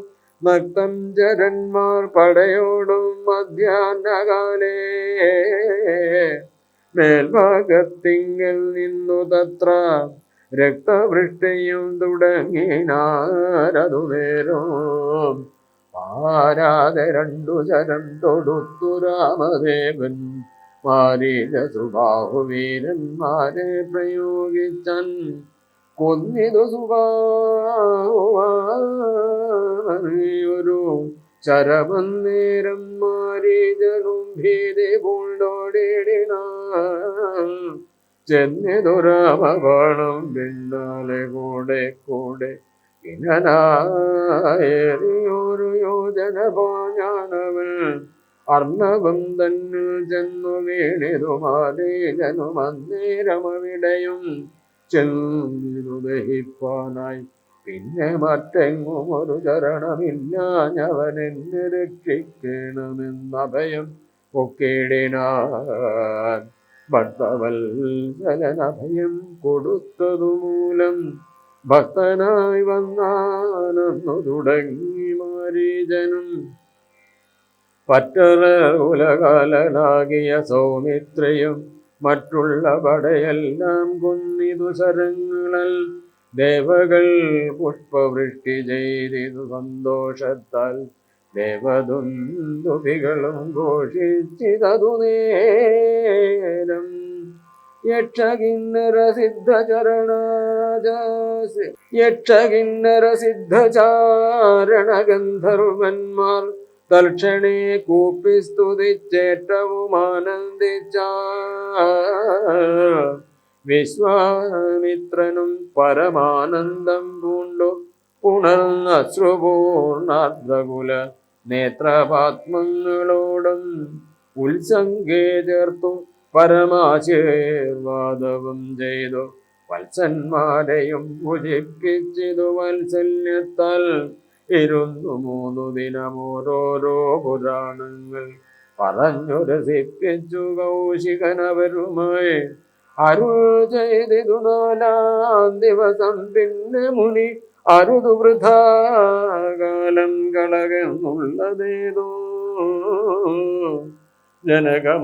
നക്തഞ്ചരന്മാർ പടയോടും മധ്യാഹ്നകാലേ മേൽഭാഗത്തിങ്കൽ നിന്നു തത്ര രക്തവൃഷ്ടിയും തുടങ്ങിനാരതു നേരം പാരാതെ രണ്ടു ശരം തൊടുത്തു രാമദേവൻ മാരീച സുബാഹുവീരന്മാരെ പ്രയോഗിച്ചൻ കൊന്നിതു സുബാഹുവായൊരു ശരമന്നേരം മാരീചനും ഭീതി പൂണ്ടോടിടിന ചെന്നിതു രാമബാണം പിന്നാലെ കൂടെ കൂടെ ഇനനായൊരു യോജന പാഞ്ഞാണവൻ അർണവം തന്നിൽ ചെന്നു വീണിതു മാരീചനും അന്നേരമവിടെയും ചെന്നിതു ദഹിപ്പാനായി പിന്നെ മറ്റെങ്ങും ഒരു ചരണമില്ലാഞ്ഞവൻ എന്നെ രക്ഷിക്കണമെന്നഭയം ഒക്കേടിനാൻ ഭക്തവത്സലനഭയം കൊടുത്തതു മൂലം ഭക്തനായി വന്നാനെന്നു തുടങ്ങി മാരീചനും പറ്ററ ഉലകാലനാകിയ സൗമിത്രയും മറ്റുള്ള പടയെല്ലാം കൊന്നിതു ശരങ്ങളൽ ദേവകൾ പുഷ്പവൃഷ്ടി ചെയ്തിതു സന്തോഷത്താൽ ദേവദുന്ദുഭികളും ഘോഷിച്ചിതതു നേരം യക്ഷകിന്നര സിദ്ധചാരണ ഗന്ധർവന്മാർ തൽക്ഷണേ കൂപ്പി സ്തുതിച്ചേറ്റവും ആനന്ദിച്ച വിശ്വാമിത്രനും പരമാനന്ദം പൂണ്ടു പുണർന്നശ്രുപൂർണാദ്രകുല നേത്രപാത്മങ്ങളോടും ഉത്സംഗേ ചേർത്തു പരമാശീർവാദവും ചെയ്തു വത്സന്മാരെയും പൂജിപ്പിച്ചിതു വാത്സല്യത്താൽ. ഇരുന്നു 3 ദിനം ഓരോരോ പുരാണങ്ങൾ പറഞ്ഞു രസിപ്പിച്ചു കൗശികനവരുമായി. അരുൾ ചെയ്തിതു 4-ാം ദിവസം പിന്നെ മുനി അരുതു വൃഥാകാലം കളകെന്നുള്ളതേതോ. ജനകമഹീപതി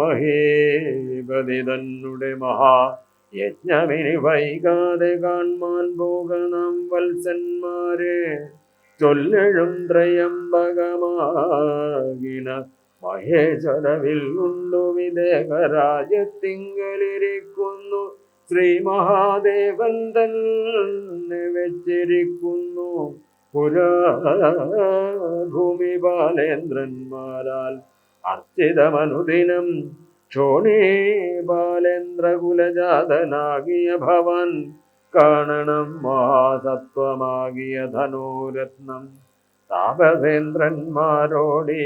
തന്നുടെ മഹായജ്ഞമിനി വൈകാതെ കാൺമാൻ പോകണം വത്സന്മാരെ. ചൊല്ലഴും ത്രയംബകമാകിന മഹേശ്വരവിൽ ഉണ്ടു വിദേഹരാജ്യത്തിങ്കലിരിക്കുന്നു. ശ്രീ മഹാദേവൻ തന്നെ വെച്ചിരിക്കുന്നു പുരാഭൂമി ബാലേന്ദ്രന്മാരാൽ അർച്ചിതമനുദിനം. ക്ഷോണീ ബാലേന്ദ്രകുലജാതനാകിയ ഭവൻ കാണണം മഹാസത്വമാകിയ ധനോരത്നം. താപസേന്ദ്രന്മാരോടീ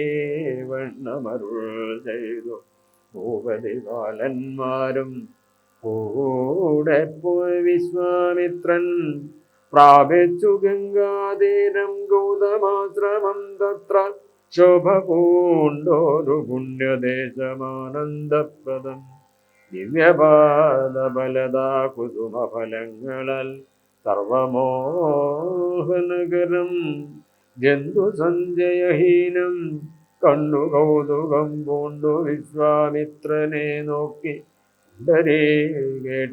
വണ്ണമരുൾ ചെയ്തു ഭൂപതി ബാലന്മാരും കൂടെ പോയി. വിശ്വാമിത്രൻ പ്രാപിച്ചു ഗംഗാതീരം ഗൗതമാശ്രമം. തത്ര ശോഭ പൂണ്ടോരു പുണ്യദേശമാനന്ദപ്രദം. ദിവ്യപാദബലദാ കുസുമഫലങ്ങളാൽ സർവമോഹനകരം. ജന്തു സഞ്ജയഹീനം കണ്ണു കൗതുകം പൂണ്ടു വിശ്വാമിത്രനെ നോക്കി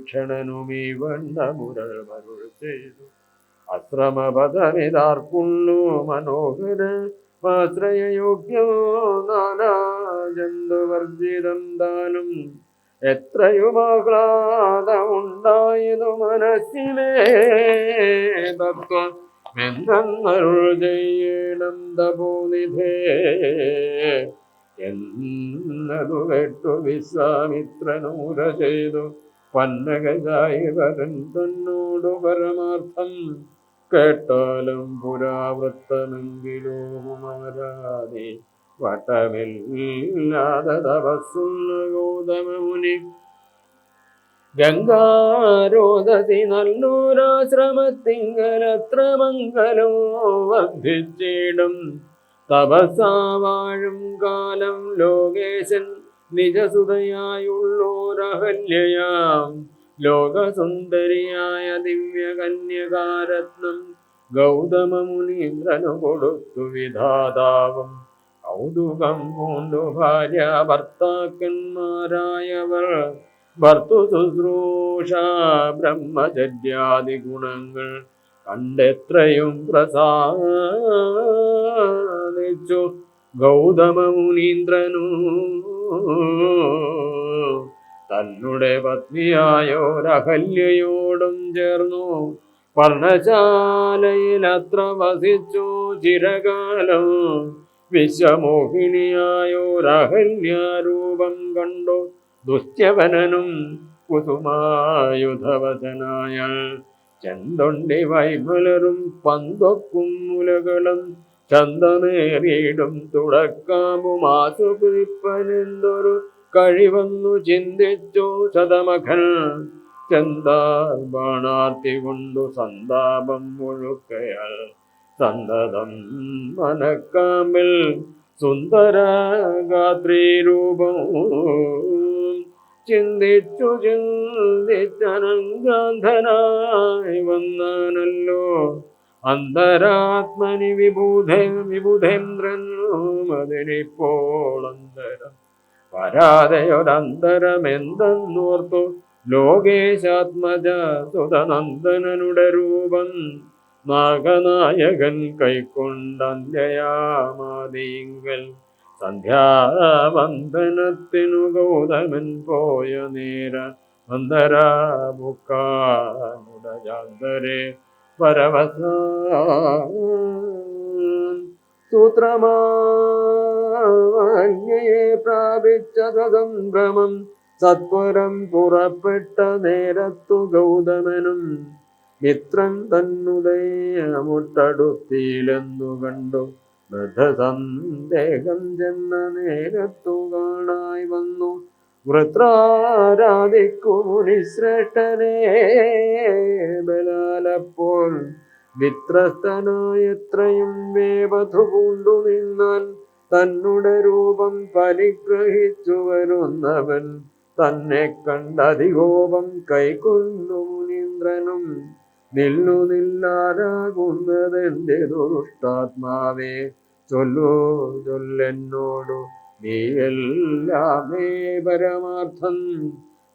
ക്ഷണനുമീ വണ്ണമുരമരുൾ ചെയ്തു. അശ്രമപദമിതാർക്കുള്ളു മനോഹര ആശ്രയയോഗ്യോ. നാനാ ജന്തുവർജിതം ദാനം എത്രയും ആഹ്ലാദമുണ്ടായതു മനസ്സിലേ. തത്വം എന്തെന്നരുൾ ചെയ്യണം തപോനിധേ എന്നതു കേട്ടു വിശ്വാമിത്രനൂര ചെയ്തു. പന്നകജായവരൻ തന്നോടു പരമാർത്ഥം കേട്ടാലും പുരാവൃത്തമെങ്കിലോ കുമാരാദി വട്ടമില്ലാതെ തപസ്സുള്ള ഗൗതമമുനി. ഗംഗാരോദതി നല്ലൂരാശ്രമത്തിങ്കലത്ര മംഗലോ വർദ്ധിച്ചിടും. തപസാവാഴും കാലം ലോകേശൻ നിജസുതയായുള്ളോരഹല്യയാം ലോകസുന്ദരിയായ ദിവ്യകന്യകാരത്നം ഗൗതമമുനീന്ദ്രനു കൊടുത്തു വിധാതാവും. കൗതുകം പൂണ്ടു ഭാര്യ ഭർത്താക്കന്മാരായവർ ഭർത്തു ശുശ്രൂഷ ബ്രഹ്മചര്യാദി ഗുണങ്ങൾ കണ്ടെത്രയും പ്രസാദിച്ചു ഗൗതമമുനീന്ദ്രനു. തന്നുടെ പത്നിയായോരഹല്യയോടും ചേർന്നു പർണശാലയിലത്ര വസിച്ചു ചിരകാലം. വിശ്വമോഹിനിയായോരഹല്യാരൂപം കണ്ടു ദുശ്യവനനും കുസുമായുധവശനായ. ചെന്തൊണ്ടി വൈമലരും പന്തൊക്കും മുലകളും ചന്തമേറിയിടും തുടക്കാമ്പുമാസു കുതിപ്പനെന്തൊരു കഴിവന്നു ചിന്തിച്ചു ശതമഖൻ. ചെന്താൽ ബാണാർത്തി കൊണ്ടു സന്താപം മുഴുക്കയാൽ സന്തതം മനക്കാമ്പിൽ സുന്ദരഗാത്രീരൂപം ചിന്തിച്ചു ചിന്തിച്ചനങ്കാന്ധനായി വന്നാനല്ലോ. അന്തരാത്മനി വിബുധേന്ദ്രനും അതിനിപ്പോൾ അന്തരം വരാതെയൊരന്തരമെന്തെന്നോർത്തു ലോകേശാത്മജ സുതനന്ദനനുടെ രൂപം നാഗനായകൻ കൈക്കൊണ്ടന്ത്യയാമാദിങ്കൽ. സന്ധ്യാവന്ദനത്തിനു ഗൗതമൻ പോയ നേര അന്തരാമുക്കാനുടജാന്തരെ പരവസാൻ. സൂത്രമാജ്ഞയെ പ്രാപിച്ച സംഭ്രമം സത്വരം പുറപ്പെട്ട നേരത്തു ഗൗതമനും മിത്രൻ തന്നുദയമുട്ടടുത്തിയിലെന്നു കണ്ടു ബദ്ധസന്ദേഹം ചെന്ന നേരത്തു കാണായി വന്നു വൃത്രാരാധിക്കു മുനിശ്രേഷ്ഠനെ ബലാലപ്പോൾ വിത്രസ്തനായത്രയും വേവധു പൂണ്ടു നിന്നാൻ തന്നുടെ രൂപം പരിഗ്രഹിച്ചു വരുന്നവൻ തന്നെ കണ്ടധികോപം കൈക്കൊണ്ടു മുനീന്ദ്രനും നില്ലാതാകുന്നതെന്റെ ദുഷ്ടാത്മാവേ ചൊല്ലെന്നോടു നീയെല്ലാമേ പരമാർത്ഥം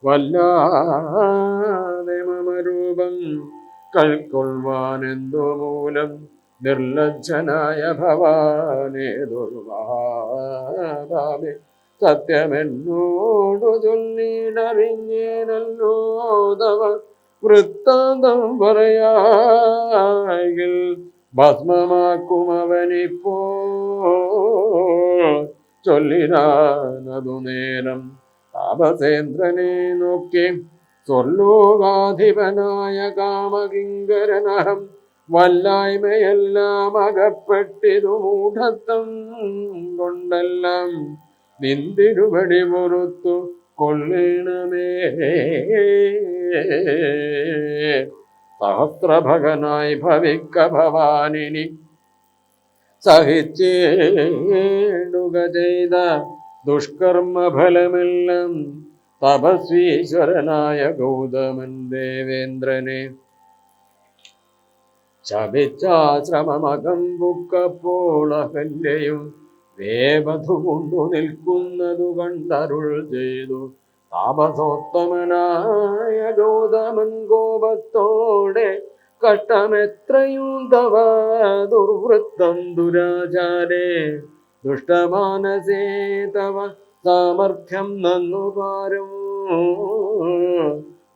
വല്ലാതെ മമരൂപം കൾക്കൊള്ളുവാനെന്തോ മൂലം നിർലജ്ജനായ ഭവാനേ ദുർവാദാമേ സത്യമെന്നോടു ചൊല്ലിടറിഞ്ഞേനല്ലോ തവ വൃത്താന്തം പറയായിൽ ഭസ്മമാക്കും അവനിപ്പോ ചൊല്ലിനാനതു നേരം താപസേന്ദ്രനെ നോക്കി സ്വർലോകാധിപനായ കാമകിങ്കരനഹം വല്ലായ്മയെല്ലാം അകപ്പെട്ടിതു മൂഢത്വം കൊണ്ടെല്ലാം നിന്തിരുപടി പുറത്തു കൊള്ളണമേ സഹസ്രഭകനായി ഭവിക്ക ഭവാനിനി സഹിച്ചേടുക ചെയ്ത ദുഷ്കർമ്മ ഫലമെല്ലാം തപസ്വീശ്വരനായ ഗൗതമൻ ദേവേന്ദ്രനെ ശപിച്ചാശ്രമമകം ബുക്കപ്പോൾ അഹല്യയും വേവധു കൊണ്ടു നിൽക്കുന്നതു കണ്ടരുൾ ചെയ്തു താപസോത്തമനായ ഗൗതമൻ കോപത്തോടെ കഷ്ടമെത്രയും തവ ദുർവൃത്തം ദുരാചാരേ ദുഷ്ടമാനസേ തവ സാമർഥ്യം നന്നു പാരും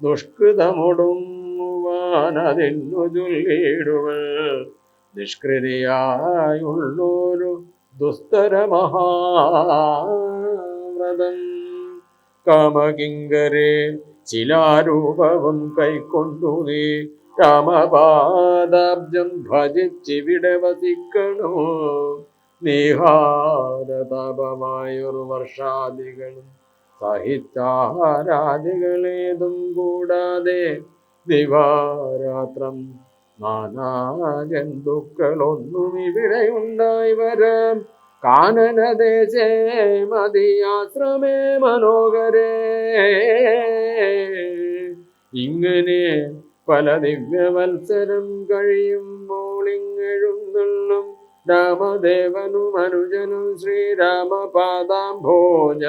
ദുഷ്കൃതമൊടുങ്ങുവാനതിന്നു ചൊല്ലിടുവൾ നിഷ്കൃതിയായുള്ളൊരു ദുസ്തര മഹാവ്രതം കാമകിങ്കരെ ശിലാരൂപവും കൈക്കൊണ്ടു നീ രാമപാദാബ്ജം ഭജിച്ചിവിടെ വസിക്കണോ നിഹാരതാപമായൊരു വർഷാദികളും സഹിതാരാദികളേതും കൂടാതെ ദിവാരാത്രം നാനാ ജന്തുക്കളൊന്നും ഇവിടെ ഉണ്ടായി വരാം കാനനദേശേ മതിയാശ്രമേ മനോഹരേ ഇങ്ങനെ പല ദിവ്യവത്സരം കഴിയുമ്പോൾ ഇങ്ങെഴുന്നള്ളും രാമദേവനും അനുജനും ശ്രീരാമപാദാംഭോജ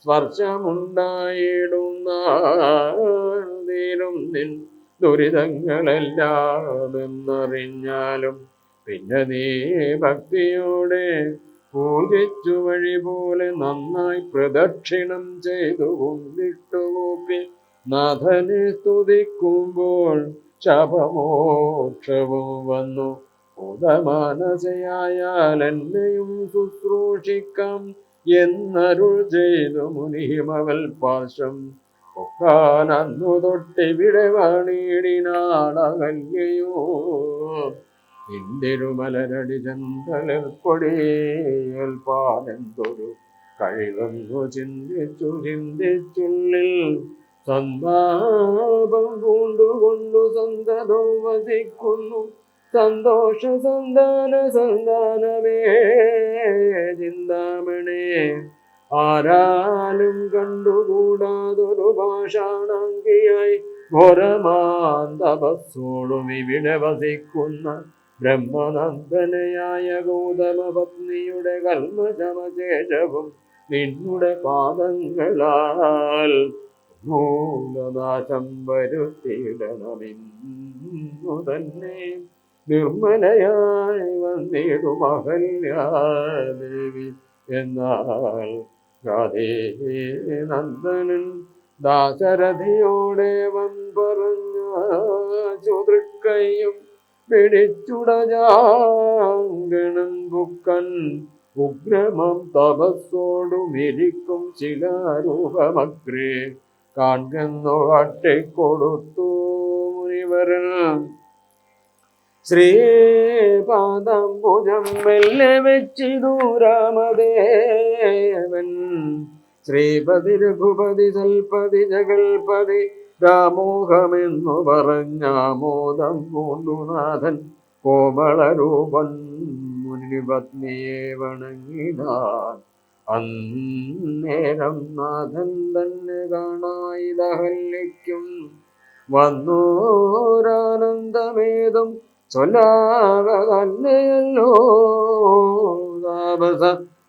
സ്പർശമുണ്ടായിടുന്നീരും നിൻ ദുരിതങ്ങളെല്ലാം എന്നറിഞ്ഞാലും പിന്നെ നീ ഭക്തിയോടെ പൂജിച്ചു വഴി പോലെ നന്നായി പ്രദക്ഷിണം ചെയ്തു കൊണ്ടിട്ടുകൂപ്പി നാഥനെ സ്തുതിക്കുമ്പോൾ ശപമോക്ഷവും വന്നു ഉദമാനസയായാൽ എന്നെയും ശുശ്രൂഷിക്കാം എന്നരുൾ ചെയ്തു മുനിഹിമവൽ പാർശ്വം ഒക്കാനന്നു തൊട്ടിവിടെ വാണിയിടിനാളകല്യയോ ഇന്ദിരുമലരടി ചന്തലിൽ പൊടിയൽ പാലെന്തൊരു കഴിവെന്നു ചിന്തിച്ചുള്ളിൽ സന്താപം പൂണ്ടുകൊണ്ടു സന്തതം വസിക്കുന്നു സന്തോഷ സന്താനമേ ചിന്താമണേ ആരാലും കണ്ടുകൂടാതൊരു ഭാഷാണാങ്കിയായി ഘോരമാന്തപസ്സോടും ഇവിടെ വസിക്കുന്ന ബ്രഹ്മനന്ദനയായ ഗൗതമ പത്നിയുടെ കൽമശമശേഷവും നിന്നുടെ പാദങ്ങളാൽ മൂലനാശം വരുത്തിയിടണമിന്നു തന്നെ നിർമ്മലയായി വന്നിടും അഹല്യാദേവി എന്നാൽ രാധേ നന്ദനൻ ദാശരഥിയോടേവം പറഞ്ഞ ചുതൃക്കയും പിടിച്ചുടജാങ്കണം ബുക്കൻ ഉഗ്രമം തപസ്സോടുമിരിക്കും ശിലാരൂപമഗ്രേ കാൺകെന്നു കാട്ടിക്കൊടുത്തു മുനിവരൻ ശ്രീപാദം ഭുജം മെല്ലെ വെച്ചിതു രാമദേവൻ. ശ്രീപതി രഘുപതി സൽപതി ജഗൽപതി രാമോഹമെന്നു പറഞ്ഞാമോദം പൂണ്ടുനാഥൻ കോമളരൂപൻ മുനിപത്നിയെ വണങ്ങിനാൻ. അന്നേരം നാഥൻ തന്നെ കാണായിതഹല്യയ്ക്കും വന്നോരാനന്ദമേതും ചൊല്ലാകല്ലയോ. താപസ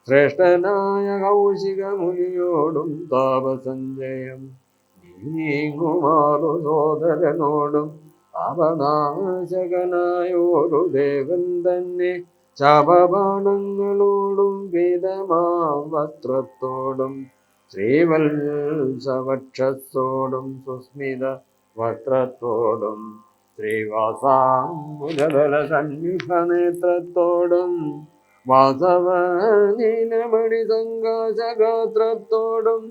ശ്രേഷ്ഠനായ കൗശിക മുനിയോടും താപസഞ്ജയം നീങ്ങുമാറു സോദരനോടും താപനാശകനായോരു ദേവൻ തന്നെ ശാപബാണങ്ങളോടും വേദമാം വസ്ത്രത്തോടും ശ്രീവത്സവക്ഷത്തോടും സുസ്മിത വസ്ത്രത്തോടും ശ്രീവാസാംബുജബല സന്നിഭ നേത്രത്തോടും വാസവ നീലമണി സങ്കാശഗാത്രത്തോടും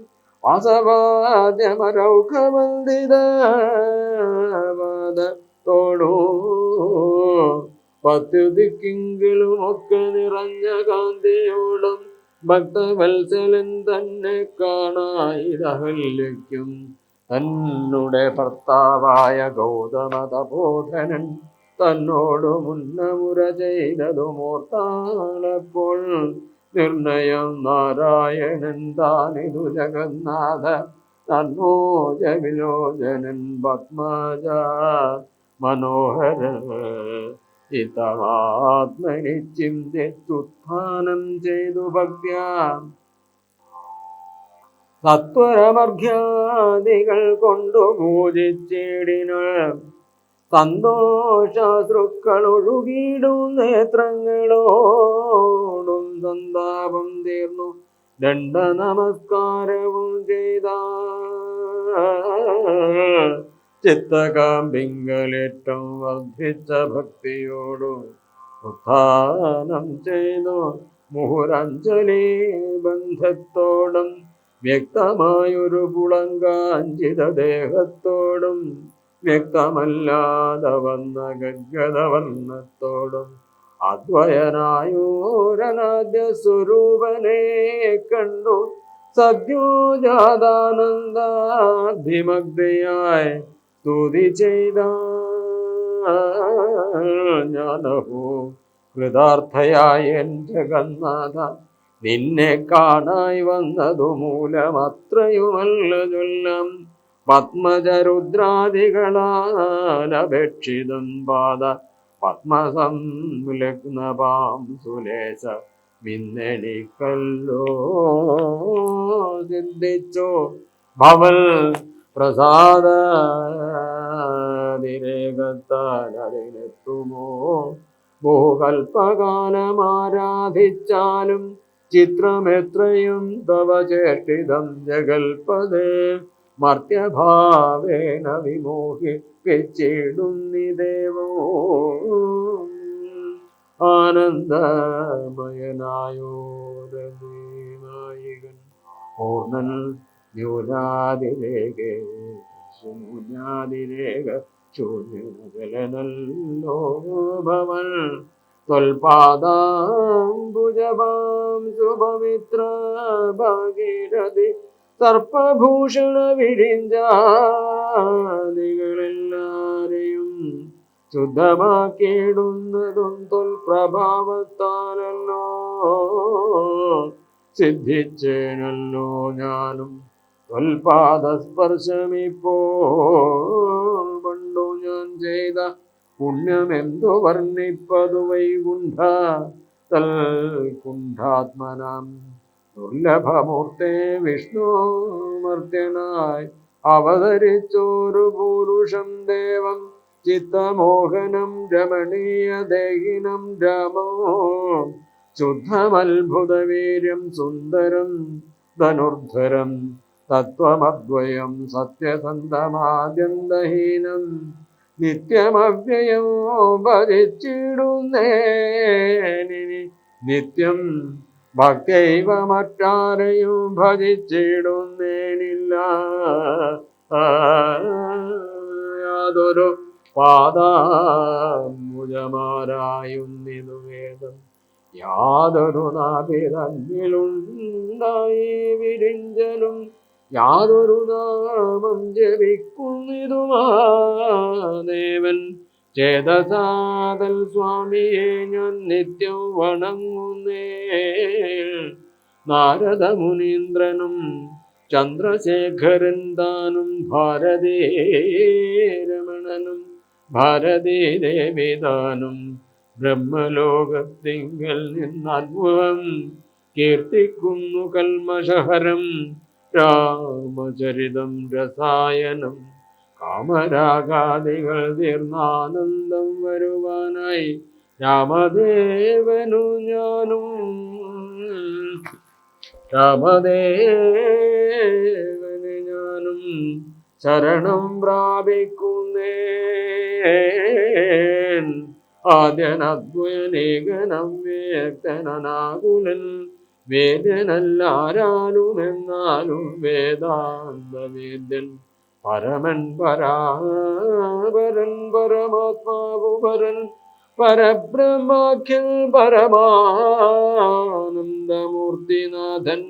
വാസവാദ്യമരൗഖവന്ദിതോടോ പത്യുദിക്കിങ്കിലുമൊക്കെ നിറഞ്ഞ കാന്തിയോടും ഭക്തവത്സലൻ തന്നെ കാണായിരഹല്യയ്ക്കും തന്നുടെ ഭർത്താവായ ഗൗതമതബോധനൻ തന്നോടു മുന്നമുര ചെയ്തതുമോർത്താളപ്പോൾ നിർണയം നാരായണൻ താനിതു ജഗന്നാഥ തന്നോജ വിലോചനൻ പത്മജ മനോഹര ഹിതമാത്മനി ചിന്തിച്ചുത്ഥാനം ചെയ്തു ഭക്ത്യാ സത്വരമർഘ്യാദികൾ കൊണ്ടു പൂജിച്ചിടിന സന്തോഷാശ്രുക്കളൊഴുകിയിടും നേത്രങ്ങളോടും സന്താപം തീർന്നു ദണ്ഡ നമസ്കാരവും ചെയ്ത ചിത്തകാമ്പിങ്കലേറ്റം വർദ്ധിച്ച ഭക്തിയോടും ഉത്ഥാനം ചെയ്തു മുഹുരഞ്ജലി ബന്ധത്തോടും വ്യക്തമായൊരു പുളങ്കാഞ്ചിത ദേഹത്തോടും വ്യക്തമല്ലാതെ വന്ന ഗദ്ഗദവർണ്ണത്തോടും അദ്വയനായോരനാദ്യ സ്വരൂപനെ കണ്ടു സദ്യോജാതാനന്ദാധിമഗ്ധയായി സ്തുതി ചെയ്ത ജ്ഞാനഹോ കൃതാർത്ഥയായ എൻ ജഗന്നാഥ നിന്നെ കാണായി വന്നതു മൂലമത്രയുമല്ല ചൊല്ലാം പത്മജരുദ്രാദികളാലപേക്ഷിതം പാദ പത്മസംലഗ്നപാം സുലേശ മിന്നെനിക്കല്ലോ ചിന്തിച്ചോ ഭവൽ പ്രസാദാതിരേകത്താൽ അതിനെത്തുമോ ഭൂകൽപ്പകാലമാരാധിച്ചാലും ചിത്രമെത്രയും തവ ചേഷ്ടിതം ജഗൽപദേ മർത്യഭാവേന വിമോഹിപ്പിച്ചിടുന്നിദേവോ ആനന്ദമയനായോരനായികൻ പൂർണ്ണൻ ന്യൂനാതിരേക ശൂന്യാതിരേക ശൂന്യനല്ലോ ഭവൻ ത്വൽപാദാംബുജപാം സുപവിത്ര ഭാഗീരഥി സർപ്പഭൂഷണ വിരിഞ്ചാദികളെല്ലാരെയും ശുദ്ധമാക്കിയിടുന്നതും ത്വൽപ്രഭാവത്താലല്ലോ സിദ്ധിച്ചേനല്ലോ ഞാനും ത്വൽപാദസ്പർശമിപ്പോൾ പണ്ടു ഞാൻ ചെയ്ത പുണ്യമെന്തു വർണ്ണിപ്പതു വൈകുണ്ഠ തൽകുണ്ഠാത്മനാം ദുർലഭമൂർത്തേ വിഷ്ണുമർത്യനായി അവതരിച്ചോരു പുരുഷം ദേവം ചിത്തമോഹനം രമണീയ ദേഹിനം രാമോ ശുദ്ധമത്ഭുതവീര്യം സുന്ദരം ധനുർധരം തത്വമദ്വയം സത്യസന്ധമാദ്യന്തഹീനം നിത്യമവ്യയം ഭജിച്ചിടുന്നേനി നിത്യം ഭക്തൈവ മറ്റാരെയും ഭജിച്ചിടുന്നേനില്ല യാതൊരു പാദാംബുജമാരായുന്നിതു വേദം യാതൊരു നാഭിതന്നിലുണ്ടായി വിരിഞ്ചലും യാതൊരു നാമം ജപിക്കുന്നിതുമാദേവൻ ചേതസാതൽ സ്വാമിയെ ഞാൻ നിത്യം വണങ്ങുന്നേ. നാരദ മുനീന്ദ്രനും ചന്ദ്രശേഖരൻ താനും ഭാരതീ രമണനും ഭാരതീ ദേവിതാനും ബ്രഹ്മലോകത്തിങ്കൽ നിന്നദ്ഭുതം കീർത്തിക്കുന്നു കൽമഷഹരം രാമചരിതം രസായനം. കാമരാഗാദികൾ തീർന്നാനന്ദം വരുവാനായി രാമദേവനു ഞാനും ശരണം പ്രാപിക്കുന്നേ. ആദ്യനദ്വയനേകനം വ്യക്തനാകുലൻ വേദനല്ലാരാലുമെന്നാലും വേദാന്ത വേദ്യൻ പരമൻ പരാപരൻ പരമാത്മാവു പരൻ പരബ്രഹ്മാഖ്യൻ പരമാനന്ദമൂർത്തിനാഥൻ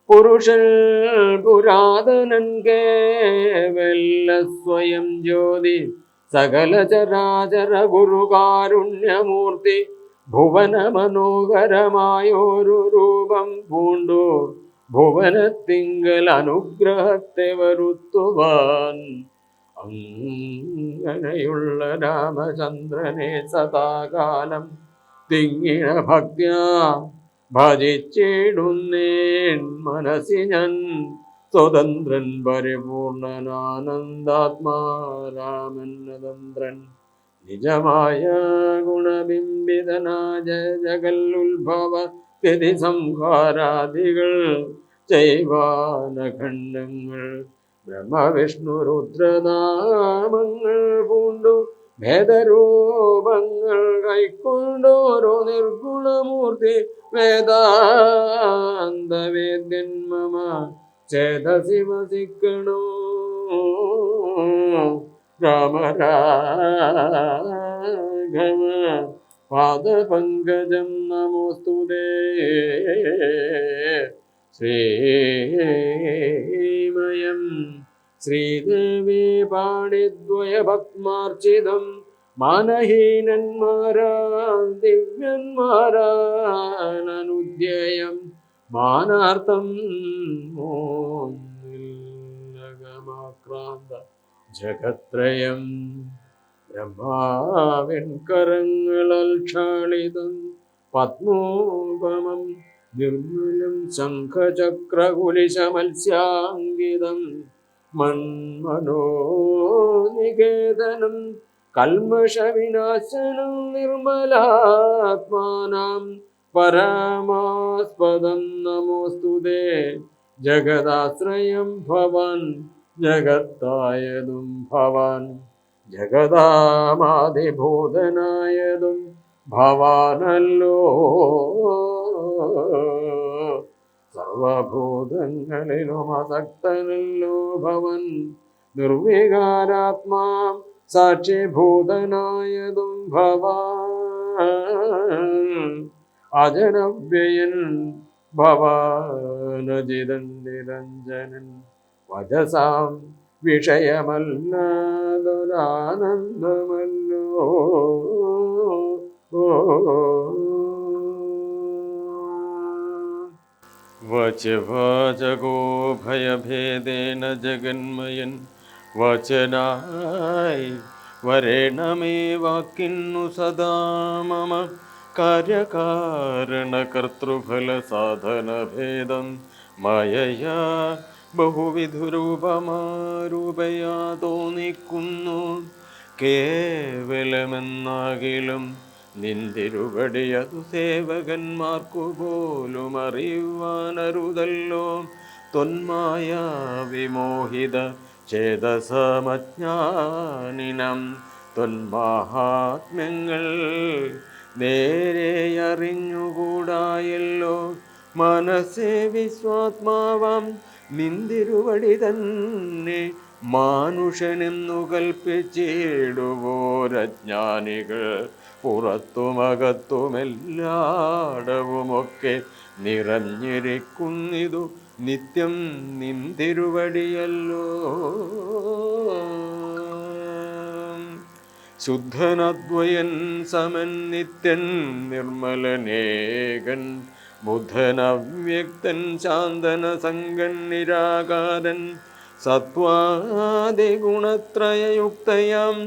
പുരുഷൻ പുരാതനൻ കേവല സ്വയം ജ്യോതി സകല ചരാചര ഗുരുകാരുണ്യമൂർത്തി ഭുവന മനോഹരമായൊരു രൂപം പൂണ്ടു ഭുവനത്തിങ്കൽ അനുഗ്രഹത്തെ വരുത്തുവാൻ അങ്ങനെയുള്ള രാമചന്ദ്രനെ സദാകാലം തിങ്ങിയ ഭക്ത്യാ ഭജിച്ചിടുന്നേൻ മനസ്സി ഞാൻ സ്വതന്ത്രൻ പരിപൂർണനാനന്ദാത്മാ രാമന്നതന്ത്രൻ നിജമായ ഗുണബിംബിതനായ ജഗല്ലുത്ഭവ സ്ഥിതി സംഹാരാദികൾ ചൈവാനഖണ്ഡങ്ങൾ ബ്രഹ്മവിഷ്ണു രുദ്രനാമങ്ങൾ പൂണ്ടു ഭേദരൂപങ്ങൾ കൈക്കൊണ്ടോരോ നിർഗുണമൂർത്തി വേദാന്ത വേദ്യൻ മമ ചേതസി വസിക്കണോ. രാമ രാഘവ പാദപങ്കജം നമോസ്തുതേ. ശ്രീമയം ശ്രീദേവി പാണിദ്വയപത്മാർച്ചിതം മാനഹീനന്മാരാൻ ദിവ്യന്മാരാനുദ്യയം മാനാർത്ഥം മോന്നഗമാക്രാന്ത ജഗത്രയം ബ്രഹ്മാവിൻ കരങ്ങളാൽ ക്ഷാളിതം പത്മോപമം നിർമ്മലം ശംഖചക്രകുലിശമത്സ്യാങ്കിതം മന്മനോനികേതനം കൽമഷവിനാശനം നിർമ്മലാത്മാനാം പരമാസ്പദം നമോസ്തുതേ. ജഗദാശ്രയം ഭവാൻ ജഗത്തായതും ഭവാൻ ജഗദാമാദിഭൂതനായതും ഭവാനല്ലോ. സർവഭൂതങ്ങളിലും അസക്തനല്ലോ ഭവൻ നിർവികാരാത്മാ സാക്ഷിഭൂതനായതും ഭവാൻ അജനവ്യയൻ ഭവാനജിതൻ നിരഞ്ജനൻ വജസാം വിഷയമല്ലാതൊരാനന്ദമല്ലോ. വചവാചകോ ഭയഭേദേന ജഗന്മയൻ വചനായി വരേണമേ വാക്കിന്നു സദാ മമ കാര്യകാരണകർത്തൃഫല സാധനഭേദം മായയാ ബഹുവിധരൂപമാരൂപയാ തോന്നിക്കുന്നു. കേവലമെന്നാകിലും നിന്തിരുവടിയതു സേവകന്മാർക്കു പോലും അറിയുവാനരുതല്ലോ. തൊന്മായ വിമോഹിത ചേതസമജ്ഞാനിനം തൊന്മാഹാത്മ്യങ്ങൾ നേരെ അറിഞ്ഞുകൂടായല്ലോ. മനസ്സേ വിശ്വാത്മാവാം നിന്തിരുവടി തന്നെ മാനുഷനെന്നു കൽപ്പിച്ചിടുവോരജ്ഞാനികൾ പുറത്തുമകത്തുമെല്ലാടവുമൊക്കെ നിറഞ്ഞിരിക്കുന്നിതു നിത്യം നിന്തിരുവടിയല്ലോ. ശുദ്ധനദ്വയൻ സമൻ നിത്യൻ നിർമ്മലനേകൻ ബുദ്ധനവ്യക്തൻ ശാന്തന സംഗൻ നിരാകാരൻ സത്വാദിഗുണത്രയയുക്തയാം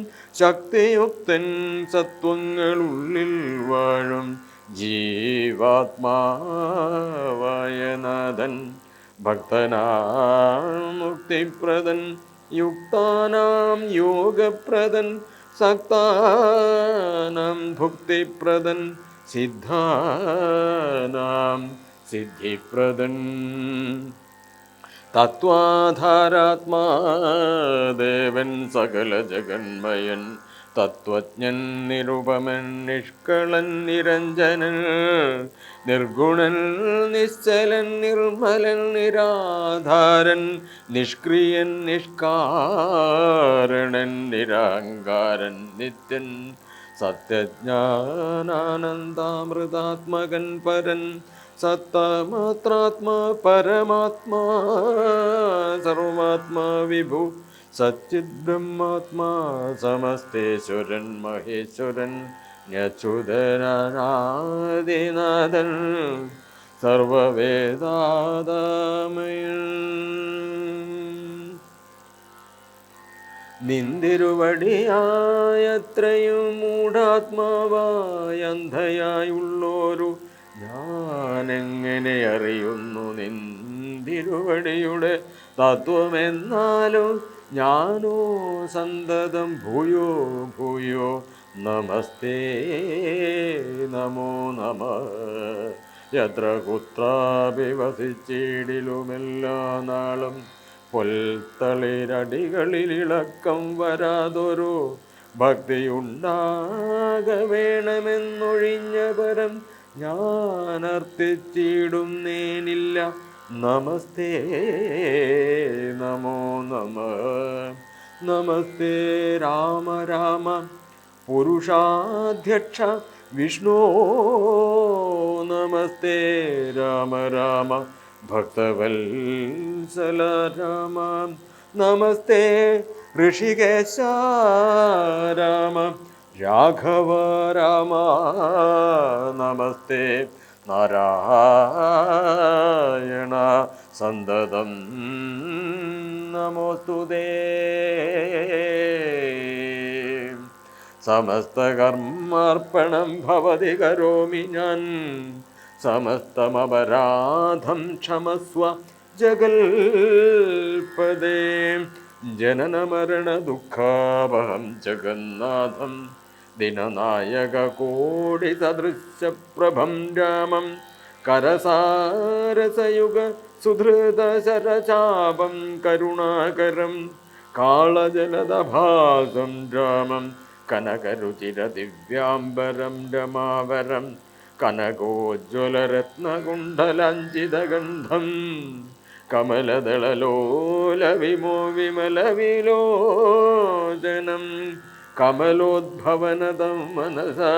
ശക്തിയുക്തൻ സത്വങ്ങളുള്ളിൽ വാഴും ജീവാത്മാവായനാഥൻ ഭക്തനാം മുക്തിപ്രദൻ യുക്താനാം യോഗപ്രദൻ സക്താനാം ഭുക്തിപ്രദൻ സിദ്ധാനാം സിദ്ധിപ്രദൻ തത്വാധാരാത്മാദേവൻ സകല ജഗന്മയൻ തത്വജ്ഞൻ നിരുപമൻ നിഷ്കളൻ നിരഞ്ജനൻ നിർഗുണൻ നിശ്ചലൻ നിർമ്മലൻ നിരാധാരൻ നിഷ്ക്രിയൻ നിഷ്കാരണൻ നിരഹങ്കാരൻ നിത്യൻ സത്യജ്ഞാനാനന്ദാമൃതാത്മകൻ പരൻ സത്തമാത്രാത്മാ പരമാത്മാ സർവാത്മാ വിഭു സച്ചിത് ബ്രഹ്മാത്മാ സമസ്തേശ്വരൻ മഹേശ്വരൻ യച്യുതനാദിനാഥൻ സർവവേദാദാമയൻ നിന്തിരുവടിയായത്രയും മൂഢാത്മാവായ അന്ധയായുള്ളോരു ഞാനെങ്ങനെ അറിയുന്നു നിന്തിരുവടിയുടെ തത്വമെന്നാലും ഞാനോ സന്തതം ഭൂയോ ഭൂയോ നമസ്തേ നമോ നമഃ യത്ര കുത്രാപി വസിച്ചിടിലുമെല്ലാ നാളും പൊൽത്തളിരടികളിലിളക്കം വരാതൊരു ഭക്തിയുണ്ടാക വേണമെന്നൊഴിഞ്ഞ പരം ഞാനർത്ഥിച്ചിടുന്നേനില്ല. നമസ്തേ നമോ നമഃ. നമസ്തേ രാമ രാമ പുരുഷാധ്യക്ഷ വിഷ്ണോ. നമസ്തേ രാമ രാമ ഭക്തവത്സല രാമ. നമസ്തേ ഋഷികേശ രാമ രാഘവ രാമ. നമസ്തേ നാരായണ സന്തതം നമോസ്തുതേ. സമസ്തകർമാർപ്പണം ഭവതി കരോമി ഞാൻ. സമസ്തമപരാധം ക്ഷമസ്വ ജഗൽപദേ. ജനനമരണ ദുഃഖാവഹം ജഗന്നാഥം ദിനനായക കോടി സദൃശപ്രഭം രാമം. കരസാരസയുഗ സുധൃത ശരചാപം കരുണാകരം കാളജലദഭാസം രാമം. കനകരുചിര ദിവ്യാംബരം രമാവരം കനകോജ്വലരത്നകുണ്ഡലാഞ്ചിതഗന്ധം. കമലദളലോല വിമോ വിമല വിലോചനം. കമലോദ്ഭവനദം മനസാരമീടെ.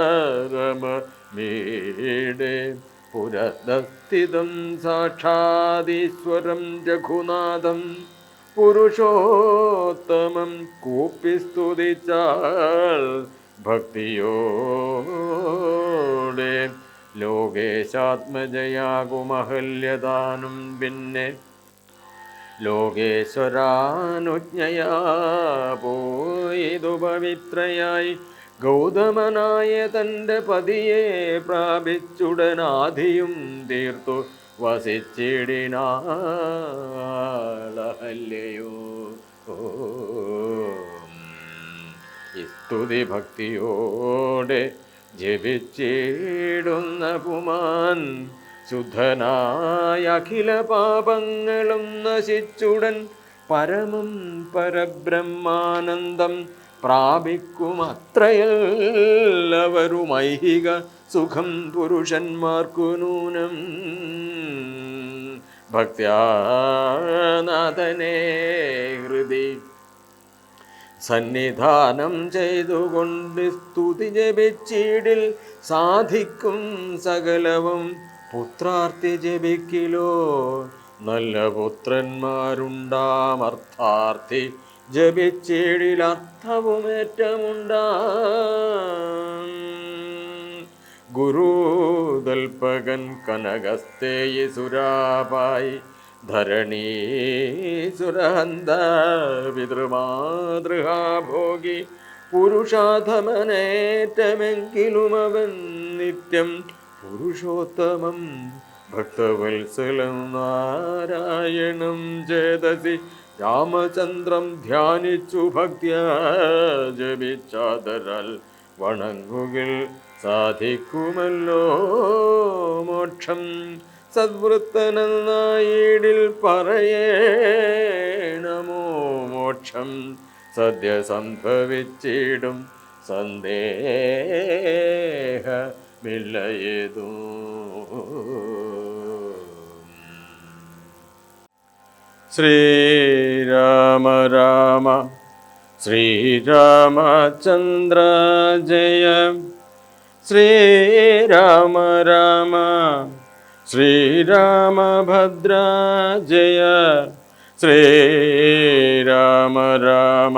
പുരസ്ഥിതം സാക്ഷാദീശ്വരം രഘുനാഥം പുരുഷോത്തമം കൂപ്പി സ്തുതിച്ചാൽ ഭക്തിയോടെ. ലോകേശാത്മജയാകുമഹല്യദാനം പിന്നെ ലോകേശ്വരാനുജ്ഞയാ പോയിതു പവിത്രയായി. ഗൗതമനായ തൻ്റെ പതിയെ പ്രാപിച്ചുടനാധിയും തീർത്തു വസിച്ചിടിനാളഹല്യയോ. സ്തുതി ഭക്തിയോടെ ജപിച്ചിടുന്ന പുമാൻ. ശുദ്ധനായ അഖില പാപങ്ങളും നശിച്ചുടൻ പരമം പരബ്രഹ്മാനന്ദം പ്രാപിക്കുമത്രയെല്ലാവരും ഐഹിക സുഖം പുരുഷന്മാർക്കു നൂനം. ഭക്ത്യാനാഥനെ ഹൃദി സന്നിധാനം ചെയ്തുകൊണ്ട് സ്തുതി ജപിച്ചിടിൽ സാധിക്കും സകലവും. പുത്രാർത്ഥി ജപിക്കിലോ നല്ല പുത്രന്മാരുണ്ടാമർത്ഥാർത്ഥി ജപിച്ചിടിൽ അർത്ഥവുമേറ്റമുണ്ടാം. ഗുരുതൽപകൻ കനകസ്തേയി സുരാപായി ധരണീ സുരഹന്ത പിതൃമാതൃഹാഭോഗി പുരുഷാധമനേറ്റമെങ്കിലുമവൻ നിത്യം പുരുഷോത്തമം ഭക്തവത്സലം നാരായണം ചേതസി രാമചന്ദ്രം ധ്യാനിച്ചു ഭക്ത്യാ ജപിച്ചാദരാൽ വണങ്ങുകിൽ സാധിക്കുമല്ലോ മോക്ഷം. സദ്വൃത്തനെന്നായിടിൽ പറയേണമോ മോക്ഷം സദ്യ സംഭവിച്ചിടും സന്ദേഹമില്ലയേതോ. ശ്രീരാമ രാമ ശ്രീരാമചന്ദ്ര ജയ. ശ്രീരാമ രാമ ശ്രീരാമഭദ്ര ജയ. ശ്രീരാമ രാമ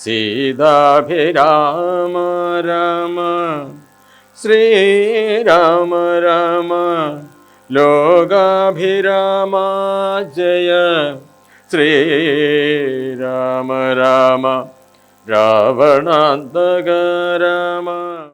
സീതാഭിരാമ രാമ. ശ്രീരാമ രാമ ലോകാഭിരാമ ജയ. ശ്രീരാമ രാമ രാവണാന്തക രാമ.